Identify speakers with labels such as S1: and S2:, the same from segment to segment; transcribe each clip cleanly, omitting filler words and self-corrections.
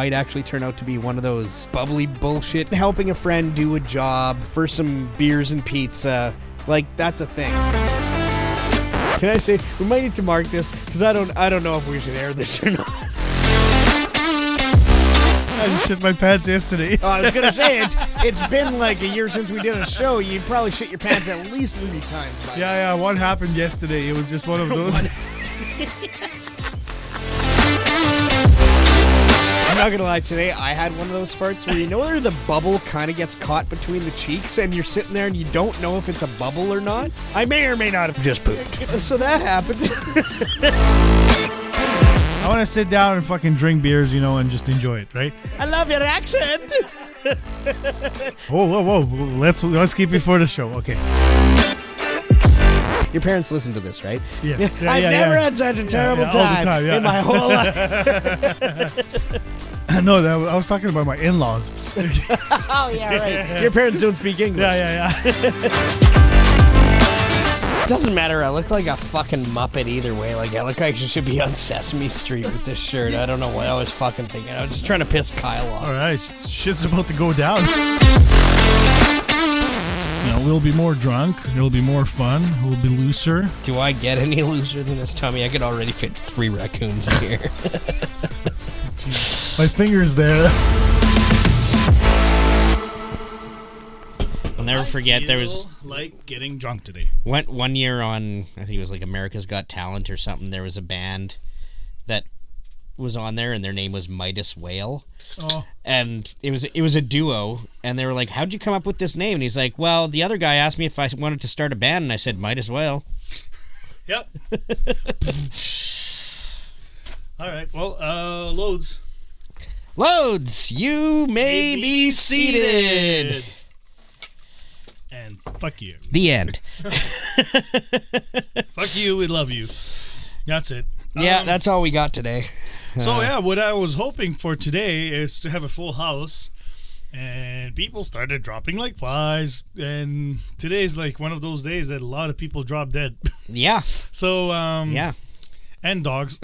S1: might actually turn out to be one of those bubbly bullshit, helping a friend do a job for some beers and pizza. Like, that's a thing. Can I say, we might need to mark this, because I don't know if we should air this or not.
S2: I just shit my pants yesterday.
S1: I was going to say, it's been like a year since we did a show. You'd probably shit your pants at least 3 times.
S2: Yeah, one happened yesterday. It was just one of those.
S1: I'm not going to lie, today I had one of those farts where where the bubble kind of gets caught between the cheeks and you're sitting there and you don't know if it's a bubble or not. I may or may not have just pooped. So that happens.
S2: I want to sit down and fucking drink beers, and just enjoy it, right?
S1: I love your accent.
S2: Whoa. Let's keep it for the show. Okay.
S1: Your parents listen to this, right?
S2: Yes.
S1: I've never had such a terrible time in my whole life.
S2: No, I was talking about my in-laws.
S1: Oh, yeah, right. Your parents don't speak English.
S2: Yeah.
S1: Doesn't matter. I look like a fucking Muppet either way. Like, I look like I should be on Sesame Street with this shirt. I don't know what I was fucking thinking. I was just trying to piss Kyle off.
S2: All right. Shit's about to go down. We'll be more drunk. It'll be more fun. We'll be looser.
S1: Do I get any looser than this, Tommy? I could already fit 3 raccoons in here.
S2: My finger's there.
S1: I'll never forget there was
S2: like getting drunk today.
S1: One year on, I think it was like America's Got Talent or something. There was a band that was on there and their name was Midas Whale.
S2: Oh.
S1: And it was a duo, and they were like, "How'd you come up with this name?" And he's like, "Well, the other guy asked me if I wanted to start a band, and I said might as well."
S2: Yep. All right. Well, loads. You may be seated. And fuck you.
S1: The end.
S2: Fuck you. We love you. That's it.
S1: Yeah, that's all we got today.
S2: So what I was hoping for today is to have a full house, and people started dropping like flies, and today's like one of those days that a lot of people drop dead.
S1: Yeah.
S2: So
S1: yeah,
S2: and dogs.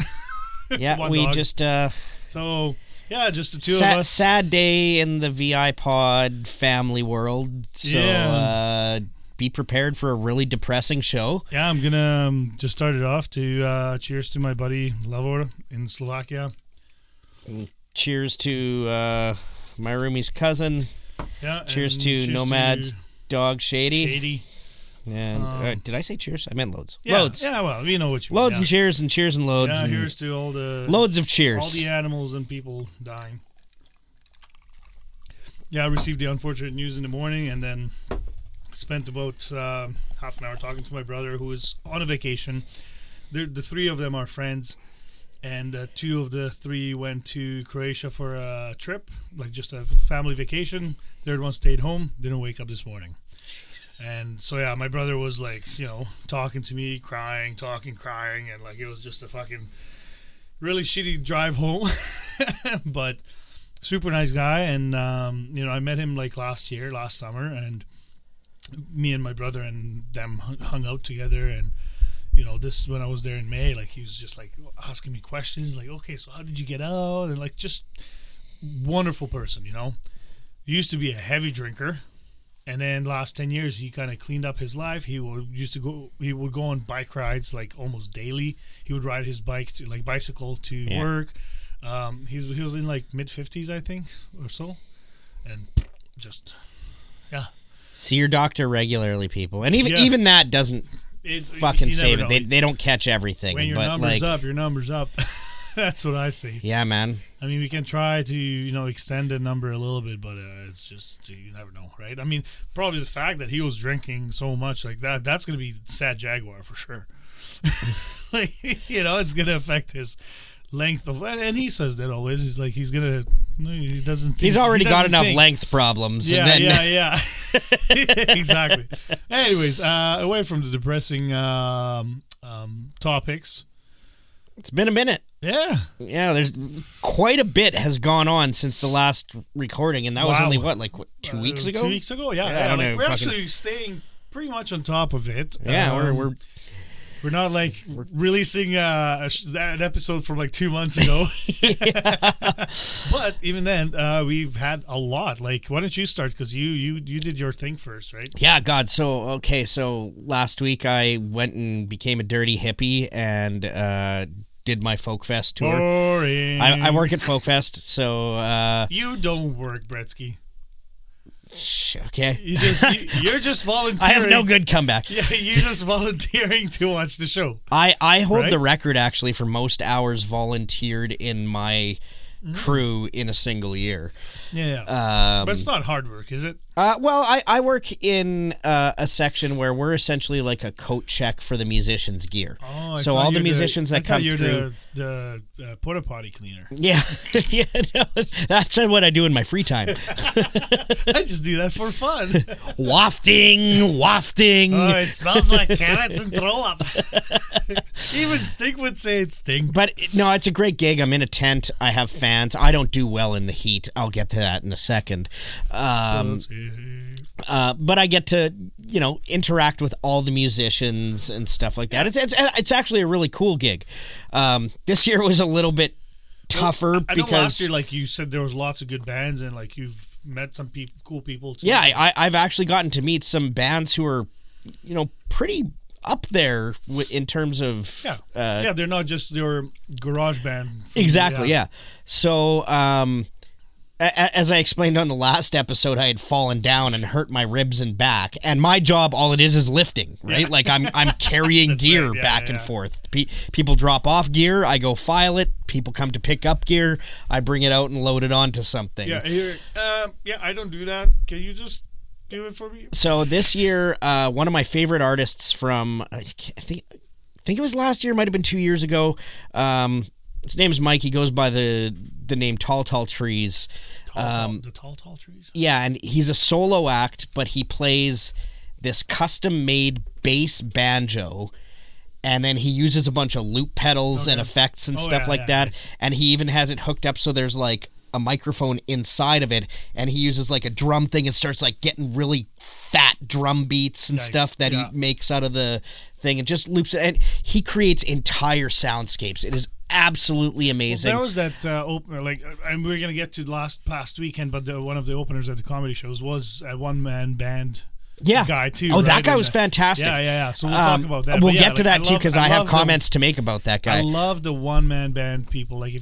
S1: Yeah, we dog. Just
S2: so yeah, just the two of us.
S1: Sad day in the VI Pod family world. So yeah. Be prepared for a really depressing show.
S2: Yeah, I'm gonna just start it off to cheers to my buddy Lavor in Slovakia.
S1: And cheers to my roomie's cousin.
S2: Yeah.
S1: Cheers to Nomad's dog Shady. And did I say cheers? I meant loads.
S2: Yeah,
S1: loads.
S2: Yeah, well, you know what you mean.
S1: Loads and cheers and loads.
S2: Yeah,
S1: and
S2: here's to all the
S1: loads of cheers.
S2: All the animals and people dying. Yeah, I received the unfortunate news in the morning, and then spent about half an hour talking to my brother, who is on a vacation. The 3 of them are friends, and 2 of the 3 went to Croatia for a trip, like just a family vacation. 3rd one stayed home, didn't wake up this morning.
S1: Jesus.
S2: And so yeah, my brother was like, talking to me, crying, and like it was just a fucking really shitty drive home. But super nice guy, and I met him like last summer, and me and my brother and them hung out together, and this when I was there in May, like he was just like asking me questions, like, okay, so how did you get out, and like just wonderful person. He used to be a heavy drinker, and then last 10 years he kind of cleaned up his life. He would go on bike rides like almost daily. He would ride his bicycle to work. He was in like mid-50s, I think, or so, and just
S1: see your doctor regularly, people, and even that doesn't fucking save it. They don't catch everything.
S2: When your number's up, your number's up. That's what I see.
S1: Yeah, man.
S2: I mean, we can try to extend the number a little bit, but it's just you never know, right? I mean, probably the fact that he was drinking so much like that's going to be sad Jaguar for sure. Like, it's going to affect his length of, and he says that always. He's like, he doesn't think,
S1: he's already got enough
S2: think.
S1: Length problems.
S2: Yeah,
S1: and then
S2: yeah. Exactly. Anyways, away from the depressing topics.
S1: It's been a minute.
S2: Yeah.
S1: There's quite a bit has gone on since the last recording, and that was only 2 weeks ago?
S2: 2 weeks ago, yeah.
S1: I don't know.
S2: We're actually staying pretty much on top of it.
S1: Yeah, we're
S2: We're not like releasing an episode from like 2 months ago. But even then, we've had a lot. Like, why don't you start? Because you did your thing first, right?
S1: Yeah, God. So last week I went and became a dirty hippie and did my Folk Fest tour.
S2: Boring.
S1: I work at Folk Fest, so...
S2: you don't work, Bretzky.
S1: Okay.
S2: You're just volunteering.
S1: I have no good comeback.
S2: Yeah, you're just volunteering to watch the show.
S1: I hold the record, actually, for most hours volunteered in my crew in a single year.
S2: Yeah. But it's not hard work, is it?
S1: Well, I work in a section where we're essentially like a coat check for the musicians' gear.
S2: Oh,
S1: so all the musicians that come through.
S2: the porta potty cleaner.
S1: Yeah, no, that's what I do in my free time.
S2: I just do that for fun.
S1: Wafting.
S2: Oh, it smells like carrots and throw up. Even Sting would say it stinks.
S1: But no, it's a great gig. I'm in a tent. I have fans. I don't do well in the heat. I'll get to that in a second. But I get to, interact with all the musicians and stuff like that. It's actually a really cool gig. This year was a little bit tougher
S2: I
S1: because
S2: know last year, like you said, there was lots of good bands and like you've met some cool people too.
S1: Yeah, I've actually gotten to meet some bands who are, pretty up there in terms of
S2: they're not just your garage band.
S1: Exactly, yeah. So, as I explained on the last episode, I had fallen down and hurt my ribs and back, and my job, all it is lifting, right? Yeah. Like I'm carrying gear back and forth. People drop off gear, I go file it. People come to pick up gear, I bring it out and load it onto something.
S2: Yeah, I don't do that. Can you just do it for me?
S1: So this year, one of my favorite artists from I think it was last year, might have been 2 years ago. His name's Mike. He goes by the name Tall Trees.
S2: The Tall Trees?
S1: Yeah, and he's a solo act, but he plays this custom-made bass banjo, and then he uses a bunch of loop pedals and effects and stuff like that, nice. And he even has it hooked up so there's like a microphone inside of it, and he uses like a drum thing and starts like getting really fat drum beats and stuff that he makes out of the thing and just loops it, and he creates entire soundscapes. It is absolutely amazing.
S2: Well, there was that opener, and we were going to get to past weekend, but one of the openers at the comedy shows was a one-man band guy too.
S1: Oh, that guy was fantastic.
S2: Yeah. So we'll talk about that.
S1: We'll get to that too because I have comments to make about that guy.
S2: I love the one-man band people. Like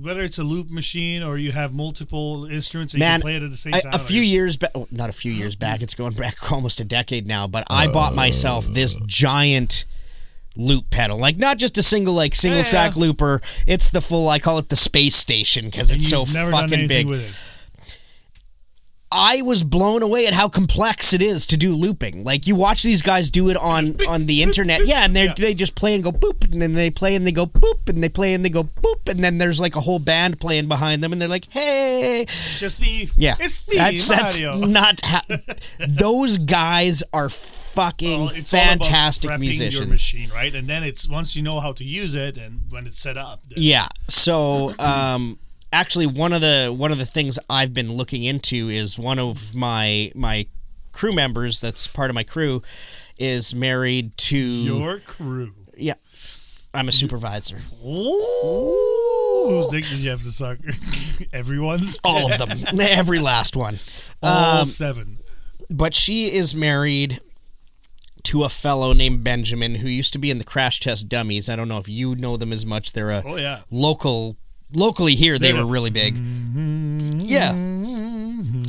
S2: whether it's a loop machine or you have multiple instruments and you can play it at the same time.
S1: A few years back, not a few years back, it's going back almost a decade now, but I bought myself this giant loop pedal, like not just a single track looper. It's the full, I call it the space station because it's so fucking big. With it. I was blown away at how complex it is to do looping. Like you watch these guys do it on the internet, and they just play and go boop, and then they play and they go boop, and they play and they go boop, and then there's like a whole band playing behind them, and they're like, "Hey,
S2: it's just me."
S1: Yeah,
S2: it's me.
S1: That's not those guys are fucking fantastic musicians.
S2: Your machine, right? And then it's once you know how to use it, and when it's set up.
S1: Yeah. So. Actually, one of the things I've been looking into is one of my crew members that's part of my crew is married to
S2: your crew.
S1: Yeah, I'm a supervisor.
S2: Ooh. Whose dick did you have to suck? Everyone's?
S1: All of them. Every last one.
S2: All 7.
S1: But she is married to a fellow named Benjamin who used to be in the Crash Test Dummies. I don't know if you know them as much. They're a locally here, they were really big. Yeah.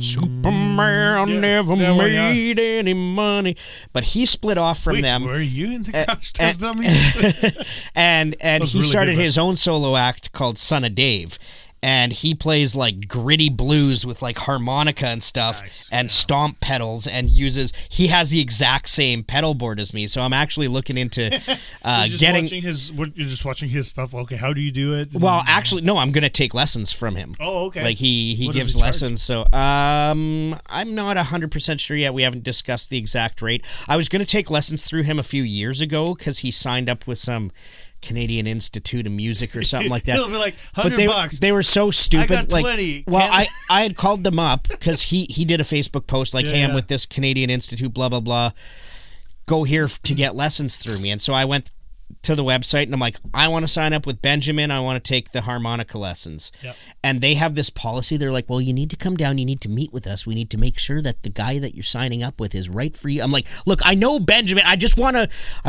S1: Superman never made any money. But he split off from them.
S2: Were you in the Crash Test Dummies?
S1: and he started his own solo act called Son of Dave. And he plays like gritty blues with like harmonica and stuff and stomp pedals and he has the exact same pedal board as me. So I'm actually looking into
S2: you're just watching his stuff. Okay, how do you do it?
S1: Well, actually, no, I'm going to take lessons from him.
S2: Oh, okay.
S1: Like he gives lessons. So I'm not 100% sure yet. We haven't discussed the exact rate. I was going to take lessons through him a few years ago because he signed up with some Canadian Institute of Music or something like that.
S2: It'll be like $100.
S1: They were so stupid.
S2: I got 20.
S1: Well, I had called them up because he did a Facebook post like, "Hey, I'm with this Canadian Institute, blah blah blah. Go here to get lessons through me." And so I went to the website and I'm like, I want to sign up with Benjamin. I want to take the harmonica lessons.
S2: Yep.
S1: And they have this policy. They're like, well, you need to come down. You need to meet with us. We need to make sure that the guy that you're signing up with is right for you. I'm like, look, I know Benjamin. I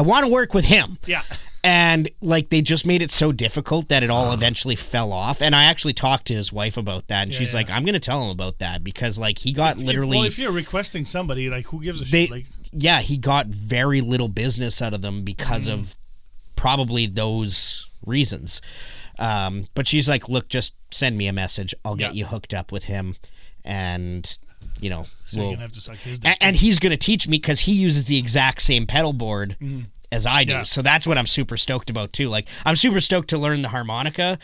S1: want to work with him.
S2: Yeah.
S1: And like they just made it so difficult that it all eventually fell off. And I actually talked to his wife about that, and she's like, "I'm going to tell him about that because like he got literally."
S2: Well, if you're requesting somebody, like who gives a shit? Like,
S1: yeah, he got very little business out of them because of probably those reasons. But she's like, "Look, just send me a message. I'll get you hooked up with him, and you know,
S2: so you're gonna have to suck his dick
S1: and he's going to teach me because he uses the exact same pedal board." As I do. Yeah. So that's what I'm super stoked about too. Like I'm super stoked to learn the harmonica.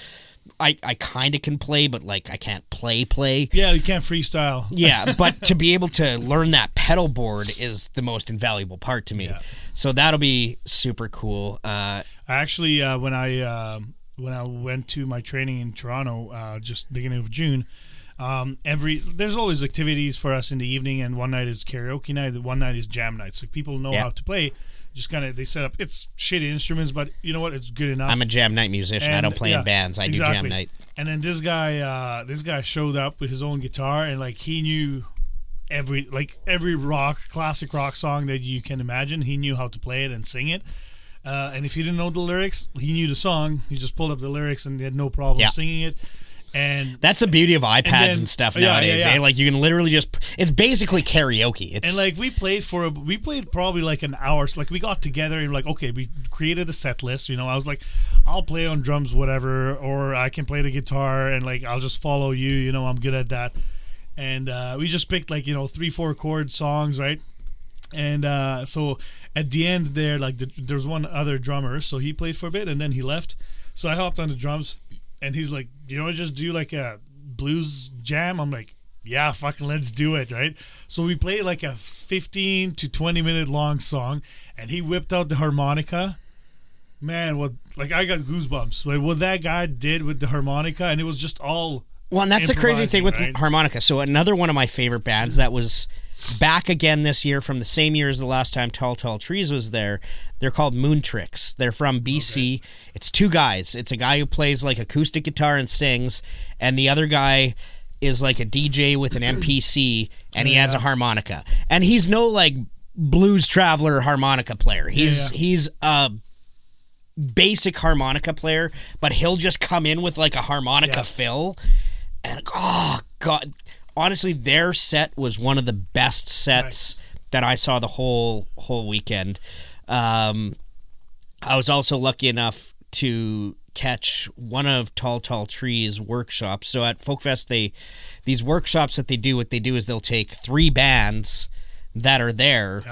S1: I kind of can play, but like I can't play.
S2: Yeah, you can't freestyle.
S1: Yeah, but to be able to learn that pedal board is the most invaluable part to me. Yeah. So that'll be super cool. I
S2: actually when I went to my training in Toronto just beginning of June, there's always activities for us in the evening, and one night is karaoke night, one night is jam night. So if people know how to play, just kind of they set up. It's shitty instruments, but you know what? It's good enough.
S1: I'm a jam night musician. I don't play in bands. I do jam night.
S2: And then this guy showed up with his own guitar, and like he knew every classic rock song that you can imagine. He knew how to play it and sing it. And if you didn't know the lyrics, he knew the song. He just pulled up the lyrics and he had no problem singing it. And
S1: that's the beauty of iPads and stuff nowadays. Eh? Like you can literally it's basically karaoke.
S2: And like we played probably like an hour. So like we got together and like, okay, we created a set list. You know, I was like, I'll play on drums, whatever, or I can play the guitar and like I'll just follow you. You know, I'm good at that. And we just picked like 3-4 chord songs, right? And so at the end there, like there's one other drummer, so he played for a bit and then he left. So I hopped on the drums. And he's like, "Do you want to just do like a blues jam?" I'm like, "Yeah, fucking let's do it," right? So we played like a 15 to 20 minute long song, and he whipped out the harmonica. Man, I got goosebumps. Like what that guy did with the harmonica, and it was just all.
S1: Well, and that's the crazy thing with harmonica. So another one of my favorite bands that was back again this year from the same year as the last time Tall Tall Trees was there. They're called Moon Tricks. They're from BC. Okay. It's two guys. It's a guy who plays like acoustic guitar and sings, and the other guy is like a DJ with an MPC, and he has a harmonica. And he's no like blues traveler harmonica player. He's a basic harmonica player, but he'll just come in with like a harmonica fill. And oh god, honestly, their set was one of the best sets that I saw the whole weekend. I was also lucky enough to catch one of Tall Tall Trees workshops. So at Folk Fest, these workshops that they do, what they do is they'll take 3 bands that are there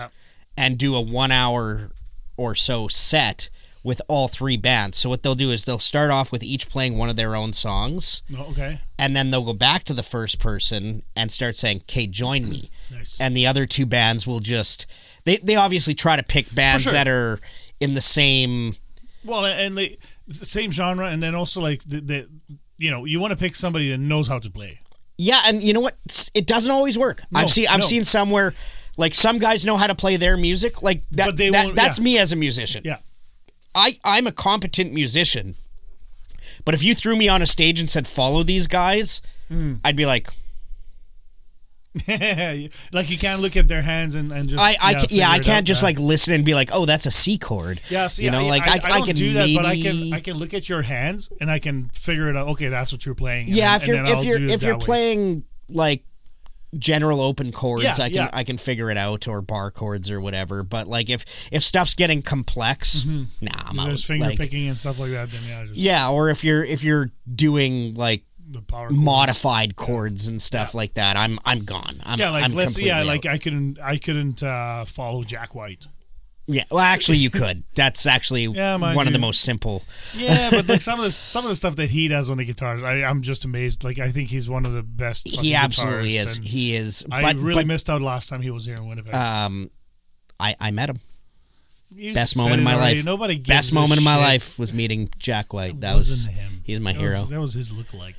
S1: and do a 1 hour or so set with all 3 bands. So what they'll do is they'll start off with each playing one of their own songs.
S2: Okay.
S1: And then they'll go back to the first person and start saying, "Okay, join me."
S2: Nice.
S1: And the other 2 bands will just they obviously try to pick bands that are in the same
S2: the same genre, and then also like the you want to pick somebody that knows how to play.
S1: Yeah, and you know what? It doesn't always work. I've seen some where like some guys know how to play their music, like that. That's me as a musician.
S2: Yeah.
S1: I'm a competent musician, but if you threw me on a stage and said follow these guys, I'd be like,
S2: like you can't look at their hands and just
S1: I can't just like listen and be like, oh, that's a C chord.
S2: Yeah, so, I can do that, but I can look at your hands and I can figure it out. Okay, that's what you're playing.
S1: Yeah, if you're playing like general open chords, I can figure it out, or bar chords or whatever. But like if stuff's getting complex, I'm out.
S2: There's finger picking and stuff like that. Then
S1: or if you're doing like
S2: the power
S1: modified chords and stuff like that, I'm gone.
S2: I couldn't follow Jack White.
S1: Yeah, well, actually, you could. That's actually one of the most simple.
S2: Yeah, but like some of the stuff that he does on the guitars, I'm just amazed. Like I think he's one of the best.
S1: He absolutely is. He is.
S2: I really missed out last time he was here in Winnipeg.
S1: I met him.
S2: You
S1: best moment of my life.
S2: Nobody gives
S1: best moment of my
S2: shit.
S1: life was meeting Jack White. That was him. He's my hero.
S2: That was his lookalike.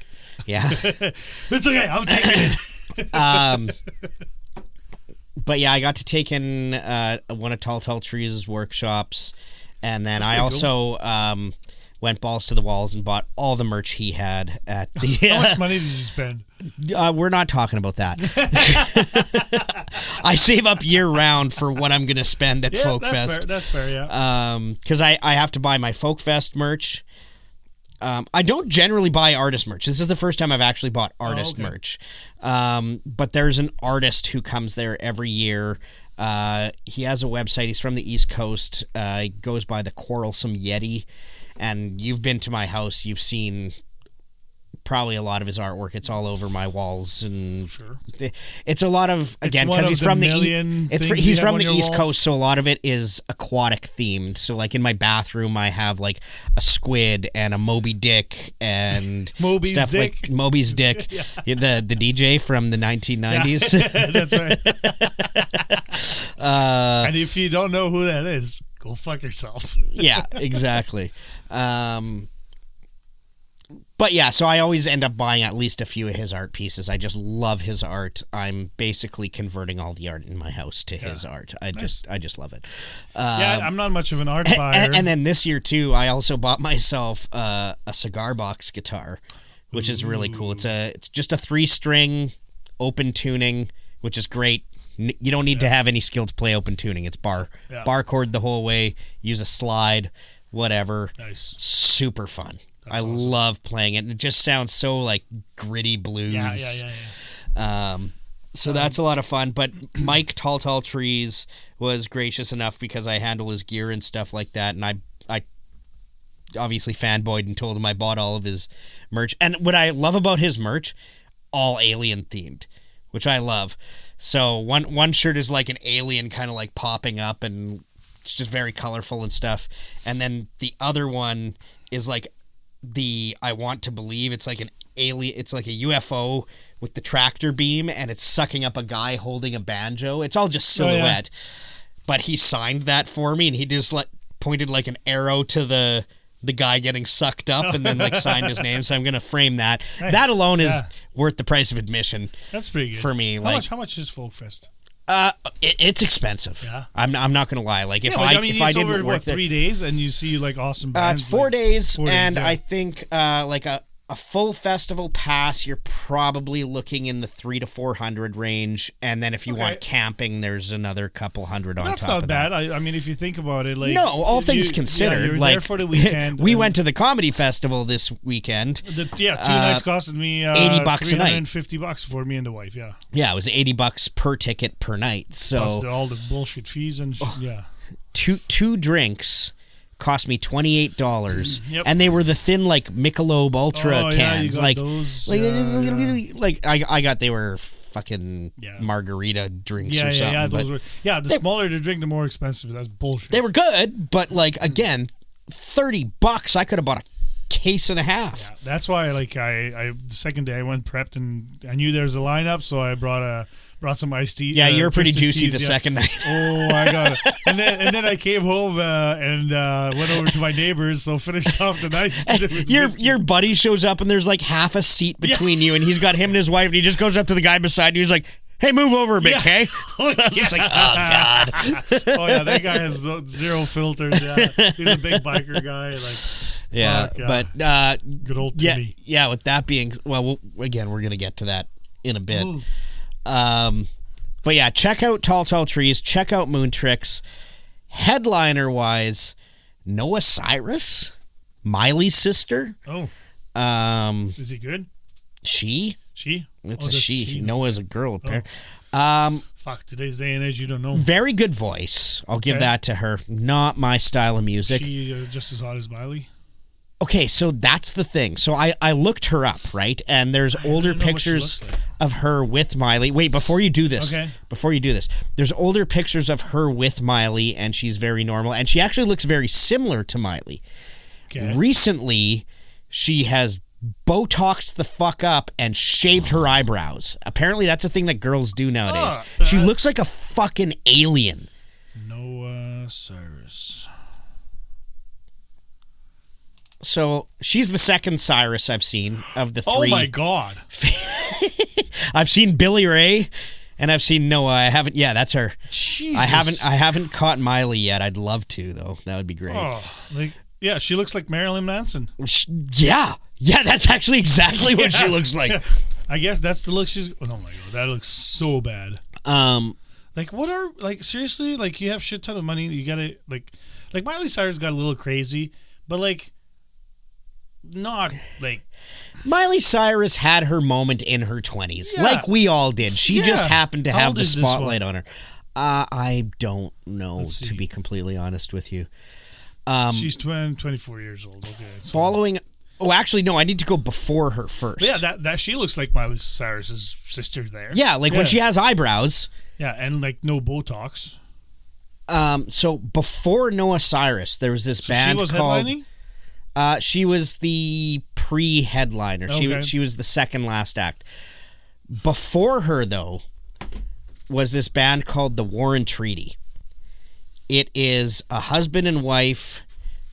S1: Yeah,
S2: it's okay. I'm taking it.
S1: But yeah, I got to take in one of Tall Tall Trees' workshops, And then I also went balls to the walls and bought all the merch he had at the...
S2: How much money did you spend?
S1: We're not talking about that. I save up year-round for what I'm going to spend at Folk Fest.
S2: That's fair, yeah.
S1: Because I have to buy my Folk Fest merch. I don't generally buy artist merch. This is the first time I've actually bought artist merch. But there's an artist who comes there every year. He has a website. He's from the East Coast. He goes by the Quarrelsome Yeti. And you've been to my house. You've seen probably a lot of his artwork. It's all over my walls, and it's a lot of, again, because he's from he's from the East Coast, so a lot of it is aquatic themed. So like in my bathroom, I have like a squid and a Moby Dick and
S2: Moby's
S1: stuff
S2: Dick.
S1: like Moby's Dick, the DJ from the 1990s.
S2: That's right. And if you don't know who that is, go fuck yourself.
S1: Yeah, exactly. But yeah, so I always end up buying at least a few of his art pieces. I just love his art. I'm basically converting all the art in my house to his art. I just love it.
S2: I'm not much of an art buyer.
S1: And then this year too, I also bought myself a cigar box guitar, which is really cool. It's just a 3-string open tuning, which is great. You don't need to have any skill to play open tuning. It's bar chord the whole way. Use a slide, whatever.
S2: Nice.
S1: Super fun. I love playing it. And it just sounds so like gritty blues. Yeah. So that's a lot of fun. But Mike Tall Trees was gracious enough because I handle his gear and stuff like that. And I obviously fanboyed and told him I bought all of his merch. And what I love about his merch, all alien themed, which I love. So one shirt is like an alien kind of like popping up, and it's just very colorful and stuff. And then the other one is like I want to believe it's like an alien. It's like a UFO with the tractor beam, and it's sucking up a guy holding a banjo. It's all just silhouette. But he signed that for me, and he just pointed like an arrow to the guy getting sucked up, and then like signed his name. So I'm gonna frame that. Nice. That alone is worth the price of admission.
S2: That's pretty good
S1: for me.
S2: How much is Folk Fest?
S1: It's expensive. Yeah. I'm not gonna lie. Like if I didn't work there,
S2: 3 days and you see like awesome bands.
S1: It's 4 days, and I think like a full festival pass, you're probably looking in the $300 to $400 range, and then if you want camping, there's another couple hundred on top of that.
S2: That's not bad. I mean, if you think about it, like
S1: all things considered,
S2: you're
S1: like
S2: there for the weekend.
S1: We went to the comedy festival this weekend.
S2: 2 nights costed me
S1: $80 a night,
S2: $350 for me and the wife.
S1: Yeah, it was $80 per ticket per night. So
S2: plus all the bullshit fees and
S1: two drinks cost me $28, and they were the thin like Michelob Ultra cans.
S2: You got those,
S1: they were fucking margarita drinks or something.
S2: The smaller the drink, the more expensive. That's bullshit.
S1: They were good, but like again, $30. I could have bought a case and a half.
S2: Yeah, that's why I the second day I went prepped, and I knew there was a lineup, so I brought some iced tea.
S1: Yeah, you were pretty juicy the second night.
S2: Oh, I got it. And then I came home and went over to my neighbors, so finished off the night.
S1: Your buddy shows up, and there's like half a seat between you, and he's got him and his wife, and he just goes up to the guy beside you. He's like, "Hey, move over a bit, okay?" He's like, "Oh God."
S2: Oh yeah, that guy has zero filters. Yeah, he's a big biker guy.
S1: But
S2: good old Timmy.
S1: Yeah. With that being, again, we're gonna get to that in a bit. Ooh. But yeah, check out Tall Trees, check out Moon Tricks. Headliner wise, Noah Cyrus, Miley's sister.
S2: Oh. Is he good?
S1: She? It's a she. Noah's a girl, apparently.
S2: Fuck, today's day and age, you don't know.
S1: Very good voice. I'll give that to her. Not my style of music.
S2: She just as hot as Miley?
S1: Okay, so that's the thing. So I looked her up, right? And there's older pictures of her with Miley. Wait, before you do this, there's older pictures of her with Miley, and she's very normal. And she actually looks very similar to Miley. Okay. Recently, she has Botoxed the fuck up and shaved her eyebrows. Apparently, that's a thing that girls do nowadays. She looks like a fucking alien.
S2: Noah Cyrus.
S1: So she's the second Cyrus I've seen of the three.
S2: Oh my God.
S1: I've seen Billy Ray, And I've seen Noah. I haven't. Yeah, that's her.
S2: Jesus.
S1: I haven't caught Miley yet. I'd love to though. That would be great.
S2: Oh, yeah, she looks like Marilyn Manson.
S1: Yeah, that's actually exactly what she looks like.
S2: Yeah. I guess that's the look she's. Oh my god, that looks so bad. Seriously, like you have shit ton of money, you gotta like Miley Cyrus got a little crazy, but not like.
S1: Miley Cyrus had her moment in her 20s, like we all did. She just happened to have the spotlight on her. I don't know, to be completely honest with you.
S2: She's 24 years old. Okay.
S1: Following. Oh, actually, no. I need to go before her first.
S2: But yeah, that she looks like Miley Cyrus's sister there.
S1: Yeah, when she has eyebrows.
S2: Yeah, and no Botox.
S1: So before Noah Cyrus, there was this band
S2: she was
S1: called.
S2: Headlining?
S1: She was the pre-headliner.
S2: Okay.
S1: She was the second last act. Before her, though, was this band called the Warren Treaty. It is a husband and wife.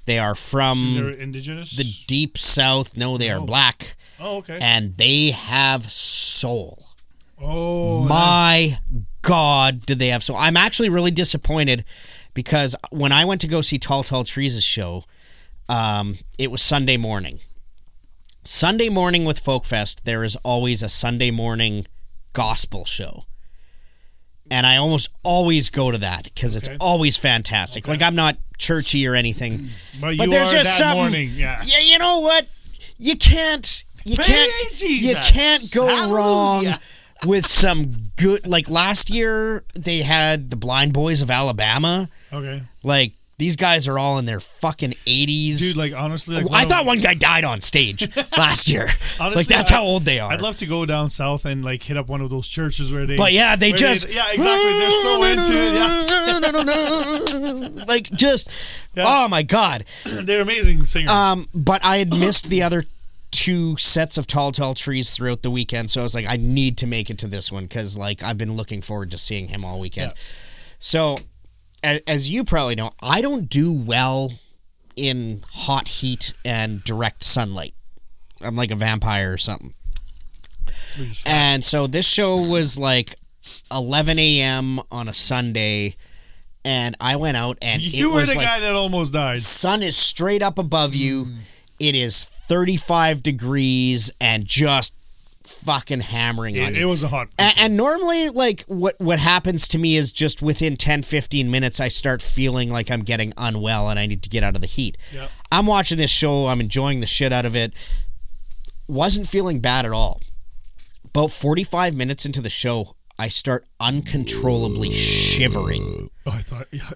S1: They are from
S2: they're indigenous?
S1: the deep south. No, they are black.
S2: Oh, okay.
S1: And they have soul.
S2: Oh.
S1: My God, did they have soul. I'm actually really disappointed because when I went to go see Tall Tall Trees' show, it was Sunday morning. Sunday morning with Folk Fest, there is always a Sunday morning gospel show. And I almost always go to that because it's always fantastic. Okay. Like, I'm not churchy or anything.
S2: But
S1: there's just something.
S2: Morning, yeah.
S1: Yeah, you know what? You can't go wrong with some good. Like, last year, they had the Blind Boys of Alabama.
S2: Okay.
S1: Like, these guys are all in their fucking 80s.
S2: Dude, honestly...
S1: I thought one guy died on stage last year. Honestly, that's how old they are.
S2: I'd love to go down south and, hit up one of those churches where they...
S1: But, yeah, they just...
S2: yeah, exactly. They're so into it, yeah.
S1: Oh, my God.
S2: They're amazing singers.
S1: But I had missed the other two sets of Tall Tall Trees throughout the weekend, so I was like, I need to make it to this one because, I've been looking forward to seeing him all weekend. Yeah. So... As you probably know, I don't do well in hot heat and direct sunlight. I'm like a vampire or something. And so this show was 11 a.m. on a Sunday, and I went out and
S2: you were the guy that almost died.
S1: Sun is straight up above you. It is 35 degrees and just fucking hammering on you.
S2: It was a hot
S1: and normally what happens to me is just within 10-15 minutes I start feeling like I'm getting unwell and I need to get out of the heat.
S2: Yep.
S1: I'm watching this show, I'm enjoying the shit out of it. Wasn't feeling bad at all. About 45 minutes into the show, I start uncontrollably shivering.
S2: Oh,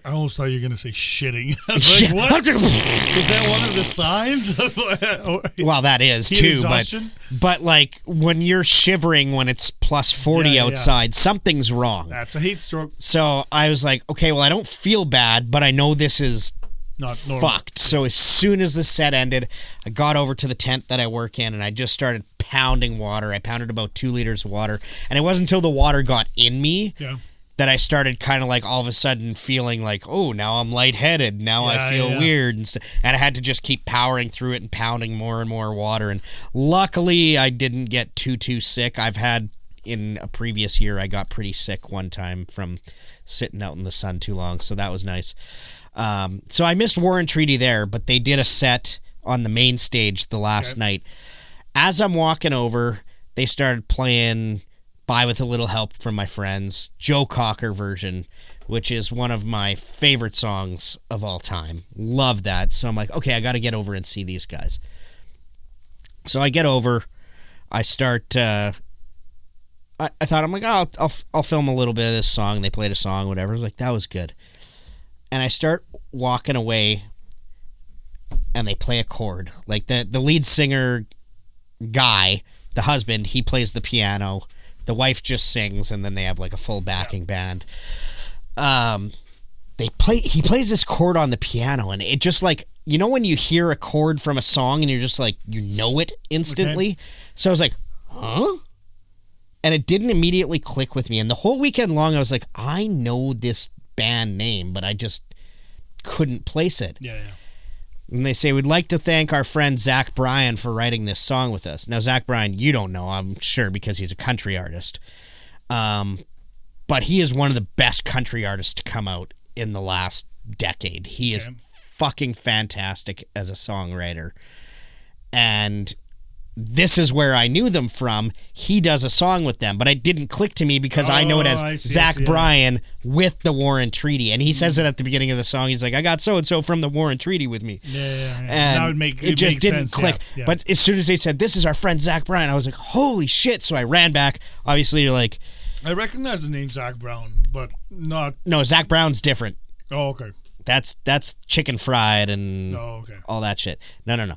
S2: I almost thought you were going to say shitting. I was like, what? Is that one of the signs?
S1: Well, that is too, but when you're shivering when it's plus 40 outside, something's wrong.
S2: That's a heat stroke.
S1: So I was like, okay, well, I don't feel bad, but I know this is
S2: not normal.
S1: Fucked. So as soon as the set ended, I got over to the tent that I work in and I just started pounding water. I pounded about 2 liters of water, and it wasn't until the water got in me that I started kind of all of a sudden feeling oh, now I'm lightheaded. Now I feel weird. And I had to just keep powering through it and pounding more and more water. And luckily, I didn't get too sick. I've had, in a previous year, I got pretty sick one time from sitting out in the sun too long. So that was nice. So I missed Warren Treaty there, but they did a set on the main stage the last night. As I'm walking over, they started playing By With a Little Help from My Friends, Joe Cocker version, which is one of my favorite songs of all time. Love that. So I'm like, okay, I got to get over and see these guys. So I get over, I start, I thought, I'm like, I'll film a little bit of this song. They played a song, whatever. I was like, that was good. And I start walking away, and they play a chord. The lead singer guy, the husband, he plays the piano. The wife just sings, and then they have a full backing band. He plays this chord on the piano, and it just when you hear a chord from a song, and you're just you know it instantly. Okay. So I was like, huh? And it didn't immediately click with me. And the whole weekend long, I was like, I know this band name, but I just couldn't place it.
S2: Yeah.
S1: And they say, we'd like to thank our friend Zach Bryan for writing this song with us. Now, Zach Bryan, you don't know, I'm sure, because he's a country artist. but he is one of the best country artists to come out in the last decade. He is fucking fantastic as a songwriter. And this is where I knew them from. He does a song with them, but it didn't click to me because I know it as Zach Bryan with the Warren Treaty. And he says it at the beginning of the song. He's like, I got so-and-so from the Warren Treaty with me.
S2: Yeah.
S1: And
S2: that would make
S1: it just didn't
S2: sense.
S1: click.
S2: Yeah.
S1: But as soon as they said, this is our friend Zach Bryan, I was like, holy shit. So I ran back. Obviously, you're like...
S2: I recognize the name Zach Brown, but not...
S1: No, Zach Brown's different.
S2: Oh, okay.
S1: That's chicken fried and all that shit. No.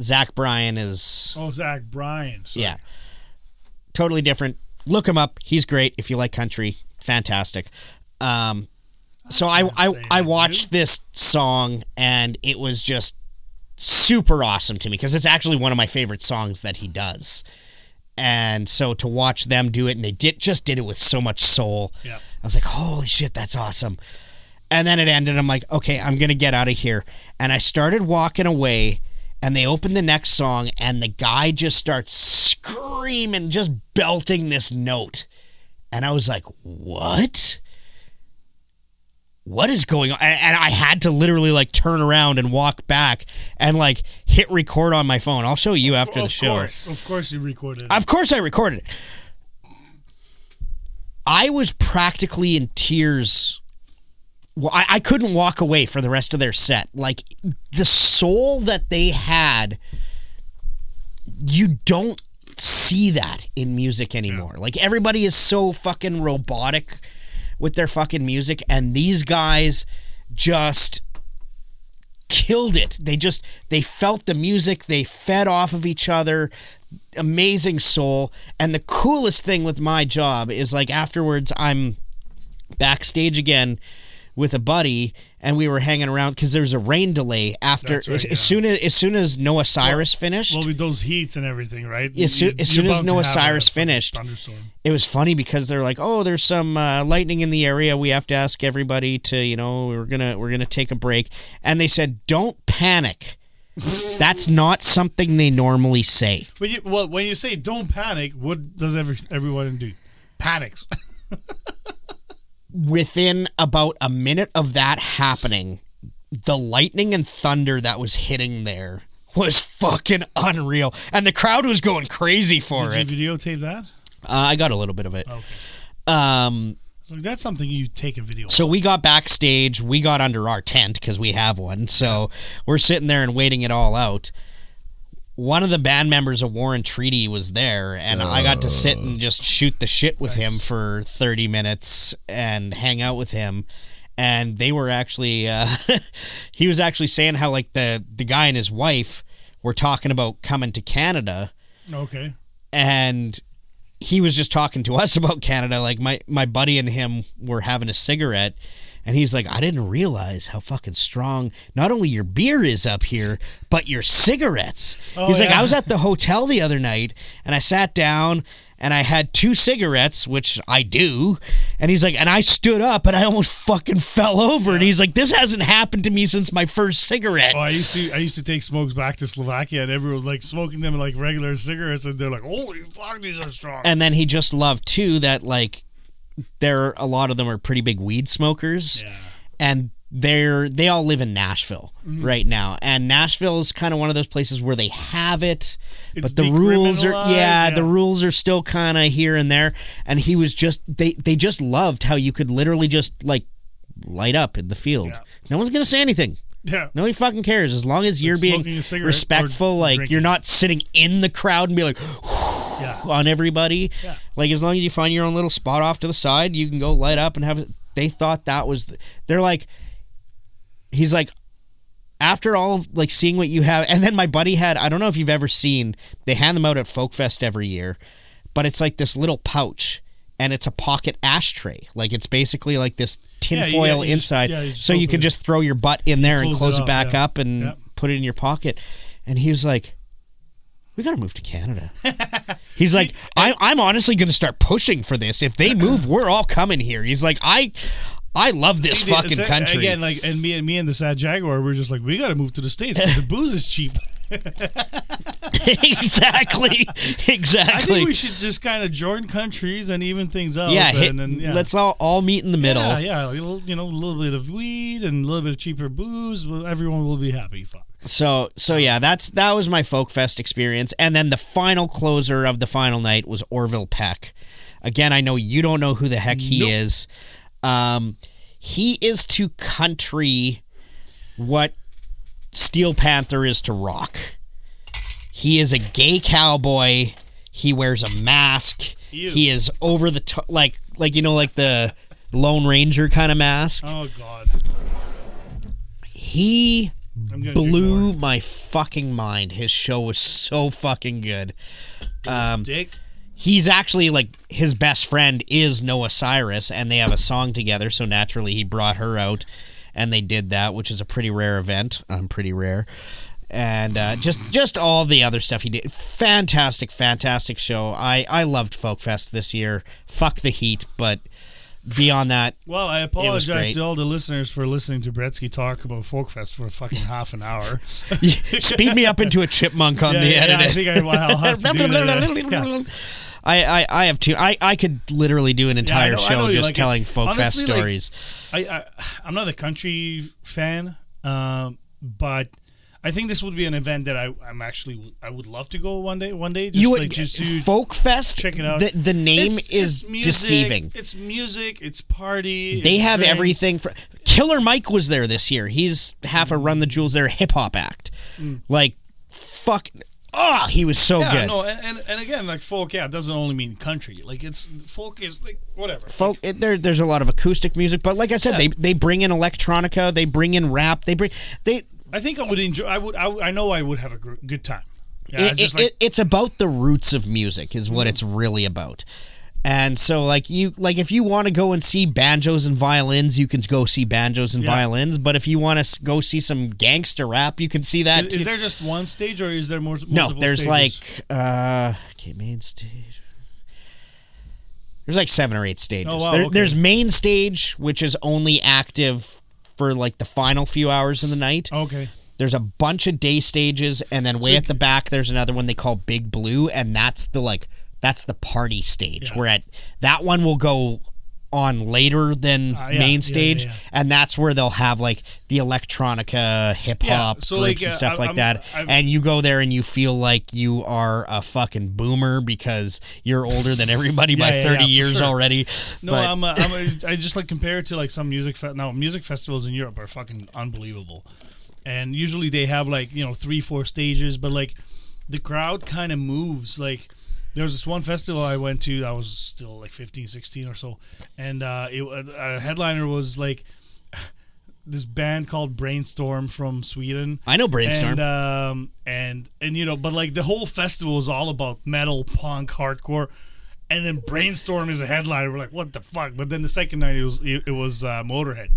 S1: Zach Bryan is...
S2: Oh, Zach Bryan. Sorry.
S1: Yeah. Totally different. Look him up. He's great. If you like country, fantastic. So I watched this song, and it was just super awesome to me because it's actually one of my favorite songs that he does. And so to watch them do it, and they just did it with so much soul.
S2: Yeah.
S1: I was like, holy shit, that's awesome. And then it ended. I'm like, okay, I'm going to get out of here. And I started walking away, and they opened the next song, and the guy just starts screaming, just belting this note. And I was like, what? What is going on? And I had to literally like turn around and walk back and like hit record on my phone. I'll show you after the show.
S2: Of course you recorded it.
S1: Of course I recorded it. I was practically in tears. Well, I couldn't walk away for the rest of their set. Like, the soul that they had, you don't see that in music anymore. Yeah. Like, everybody is so fucking robotic with their fucking music, and these guys just killed it. They felt the music, they fed off of each other. Amazing soul. And the coolest thing with my job is, like, afterwards I'm backstage again with a buddy, and we were hanging around because there was a rain delay after. Right, as soon as Noah Cyrus finished.
S2: Well, with those heats and everything, right?
S1: As soon as Noah Cyrus finished, it was funny because they're like, "Oh, there's some lightning in the area. We have to ask everybody to, we're gonna take a break." And they said, "Don't panic." That's not something they normally say.
S2: Well, when you say "don't panic," what does everyone do? Panics.
S1: Within about a minute of that happening, the lightning and thunder that was hitting there was fucking unreal. And the crowd was going crazy for it.
S2: Did you videotape that?
S1: I got a little bit of it.
S2: Okay. So that's something you take a video of.
S1: So we got backstage. We got under our tent because we have one. So we're sitting there and waiting it all out. One of the band members of Warren Treaty was there, and I got to sit and just shoot the shit with him for 30 minutes and hang out with him. And they were actually, he was actually saying how, like, the guy and his wife were talking about coming to Canada.
S2: Okay.
S1: And he was just talking to us about Canada. Like, my buddy and him were having a cigarette, and he's like, I didn't realize how fucking strong not only your beer is up here, but your cigarettes. He's like, I was at the hotel the other night, and I sat down, and I had 2 cigarettes, which I do, and he's like, and I stood up, and I almost fucking fell over, and he's like, this hasn't happened to me since my first cigarette.
S2: Oh, I used to take smokes back to Slovakia, and everyone was like smoking them like regular cigarettes, and they're like, holy fuck, these are strong.
S1: And then he just loved, too, that, like, a lot of them are pretty big weed smokers, and they all live in Nashville right now, and Nashville is kind of one of those places where they have it, but the rules are the rules are still kind of here and there. And he was just they just loved how you could literally just like light up in the field. No one's gonna say anything. Nobody fucking cares as long as you're being respectful. Like drinking. You're not sitting in the crowd and be like on everybody. Like as long as you find your own little spot off to the side, you can go light up and have it. They thought that was. They're like. He's like, after all of like seeing what you have, and then my buddy had. I don't know if you've ever seen. They hand them out at Folk Fest every year, but it's like this little pouch, and it's a pocket ashtray. Like it's basically like this tinfoil inside, so you could just throw your butt in there and close it back up and put it in your pocket. And he was like, we gotta move to Canada. He's like, I'm honestly gonna start pushing for this. If they move, we're all coming here. He's like, I love this fucking country.
S2: Again, like, and me and the Sad Jaguar, we're just like, we got to move to the States because the booze is cheap.
S1: Exactly.
S2: I think we should just kind of join countries and even things out.
S1: Yeah,
S2: let's
S1: all meet in the middle.
S2: Yeah. A little bit of weed and a little bit of cheaper booze. Everyone will be happy. Fuck.
S1: So yeah, that was my Folk Fest experience. And then the final closer of the final night was Orville Peck. Again, I know you don't know who the heck he is. He is to country what Steel Panther is to rock. He is a gay cowboy. He wears a mask.
S2: Ew.
S1: He is over the top, like the Lone Ranger kind of mask.
S2: Oh God.
S1: He blew my fucking mind. His show was so fucking good.
S2: Dick.
S1: He's actually, like, his best friend is Noah Cyrus, and they have a song together, so naturally he brought her out, and they did that, which is a pretty rare event. Pretty rare. And just all the other stuff he did. Fantastic show. I loved Folk Fest this year. Fuck the heat, but beyond that,
S2: well, I apologize to all the listeners for listening to Bretzky talk about Folk Fest for fucking half an hour.
S1: Speed me up into a chipmunk on the edit.
S2: I think I'll have to do that.
S1: I have two. I could literally do an entire show just telling Folk Fest stories.
S2: I'm not a country fan, but I think this would be an event that I would love to go one day. Just
S1: Folk Fest.
S2: Check it out.
S1: The name is
S2: music,
S1: deceiving.
S2: It's music. It's party.
S1: They have
S2: drinks.
S1: everything. Killer Mike was there this year. He's half a Run the Jewels. They're a hip hop act. Like fuck. Oh, he was so good.
S2: No, and again, like folk, it doesn't only mean country. Like it's folk is like whatever.
S1: Folk, there's a lot of acoustic music, but like I said, they bring in electronica, they bring in rap,
S2: I think I would enjoy. I know I would have a good time. Yeah,
S1: it's about the roots of music, is what it's really about. And so, if you want to go and see banjos and violins, you can go see banjos and violins. But if you want to go see some gangster rap, you can see that.
S2: Is there just one stage, or is there multiple
S1: No, there's
S2: stages?
S1: Main stage. There's like 7 or 8 stages.
S2: Oh, wow, okay.
S1: There's main stage, which is only active for like the final few hours of the night.
S2: Okay.
S1: There's a bunch of day stages, and then at the back, there's another one they call Big Blue, and that's the party stage. Where at that one will go on later than main stage, and that's where they'll have like the electronica, hip hop groups and stuff like that. And you go there and you feel like you are a fucking boomer because you're older than everybody by 30 years already.
S2: No, I just like compare it to like some music festivals in Europe are fucking unbelievable, and usually they have like 3-4 stages, but like the crowd kind of moves like. There was this one festival I went to. I was still like 15, 16 or so, and a headliner was like this band called Brainstorm from Sweden.
S1: I know Brainstorm,
S2: and but like the whole festival was all about metal, punk, hardcore, and then Brainstorm is a headliner. We're like, what the fuck? But then the second night it was Motorhead,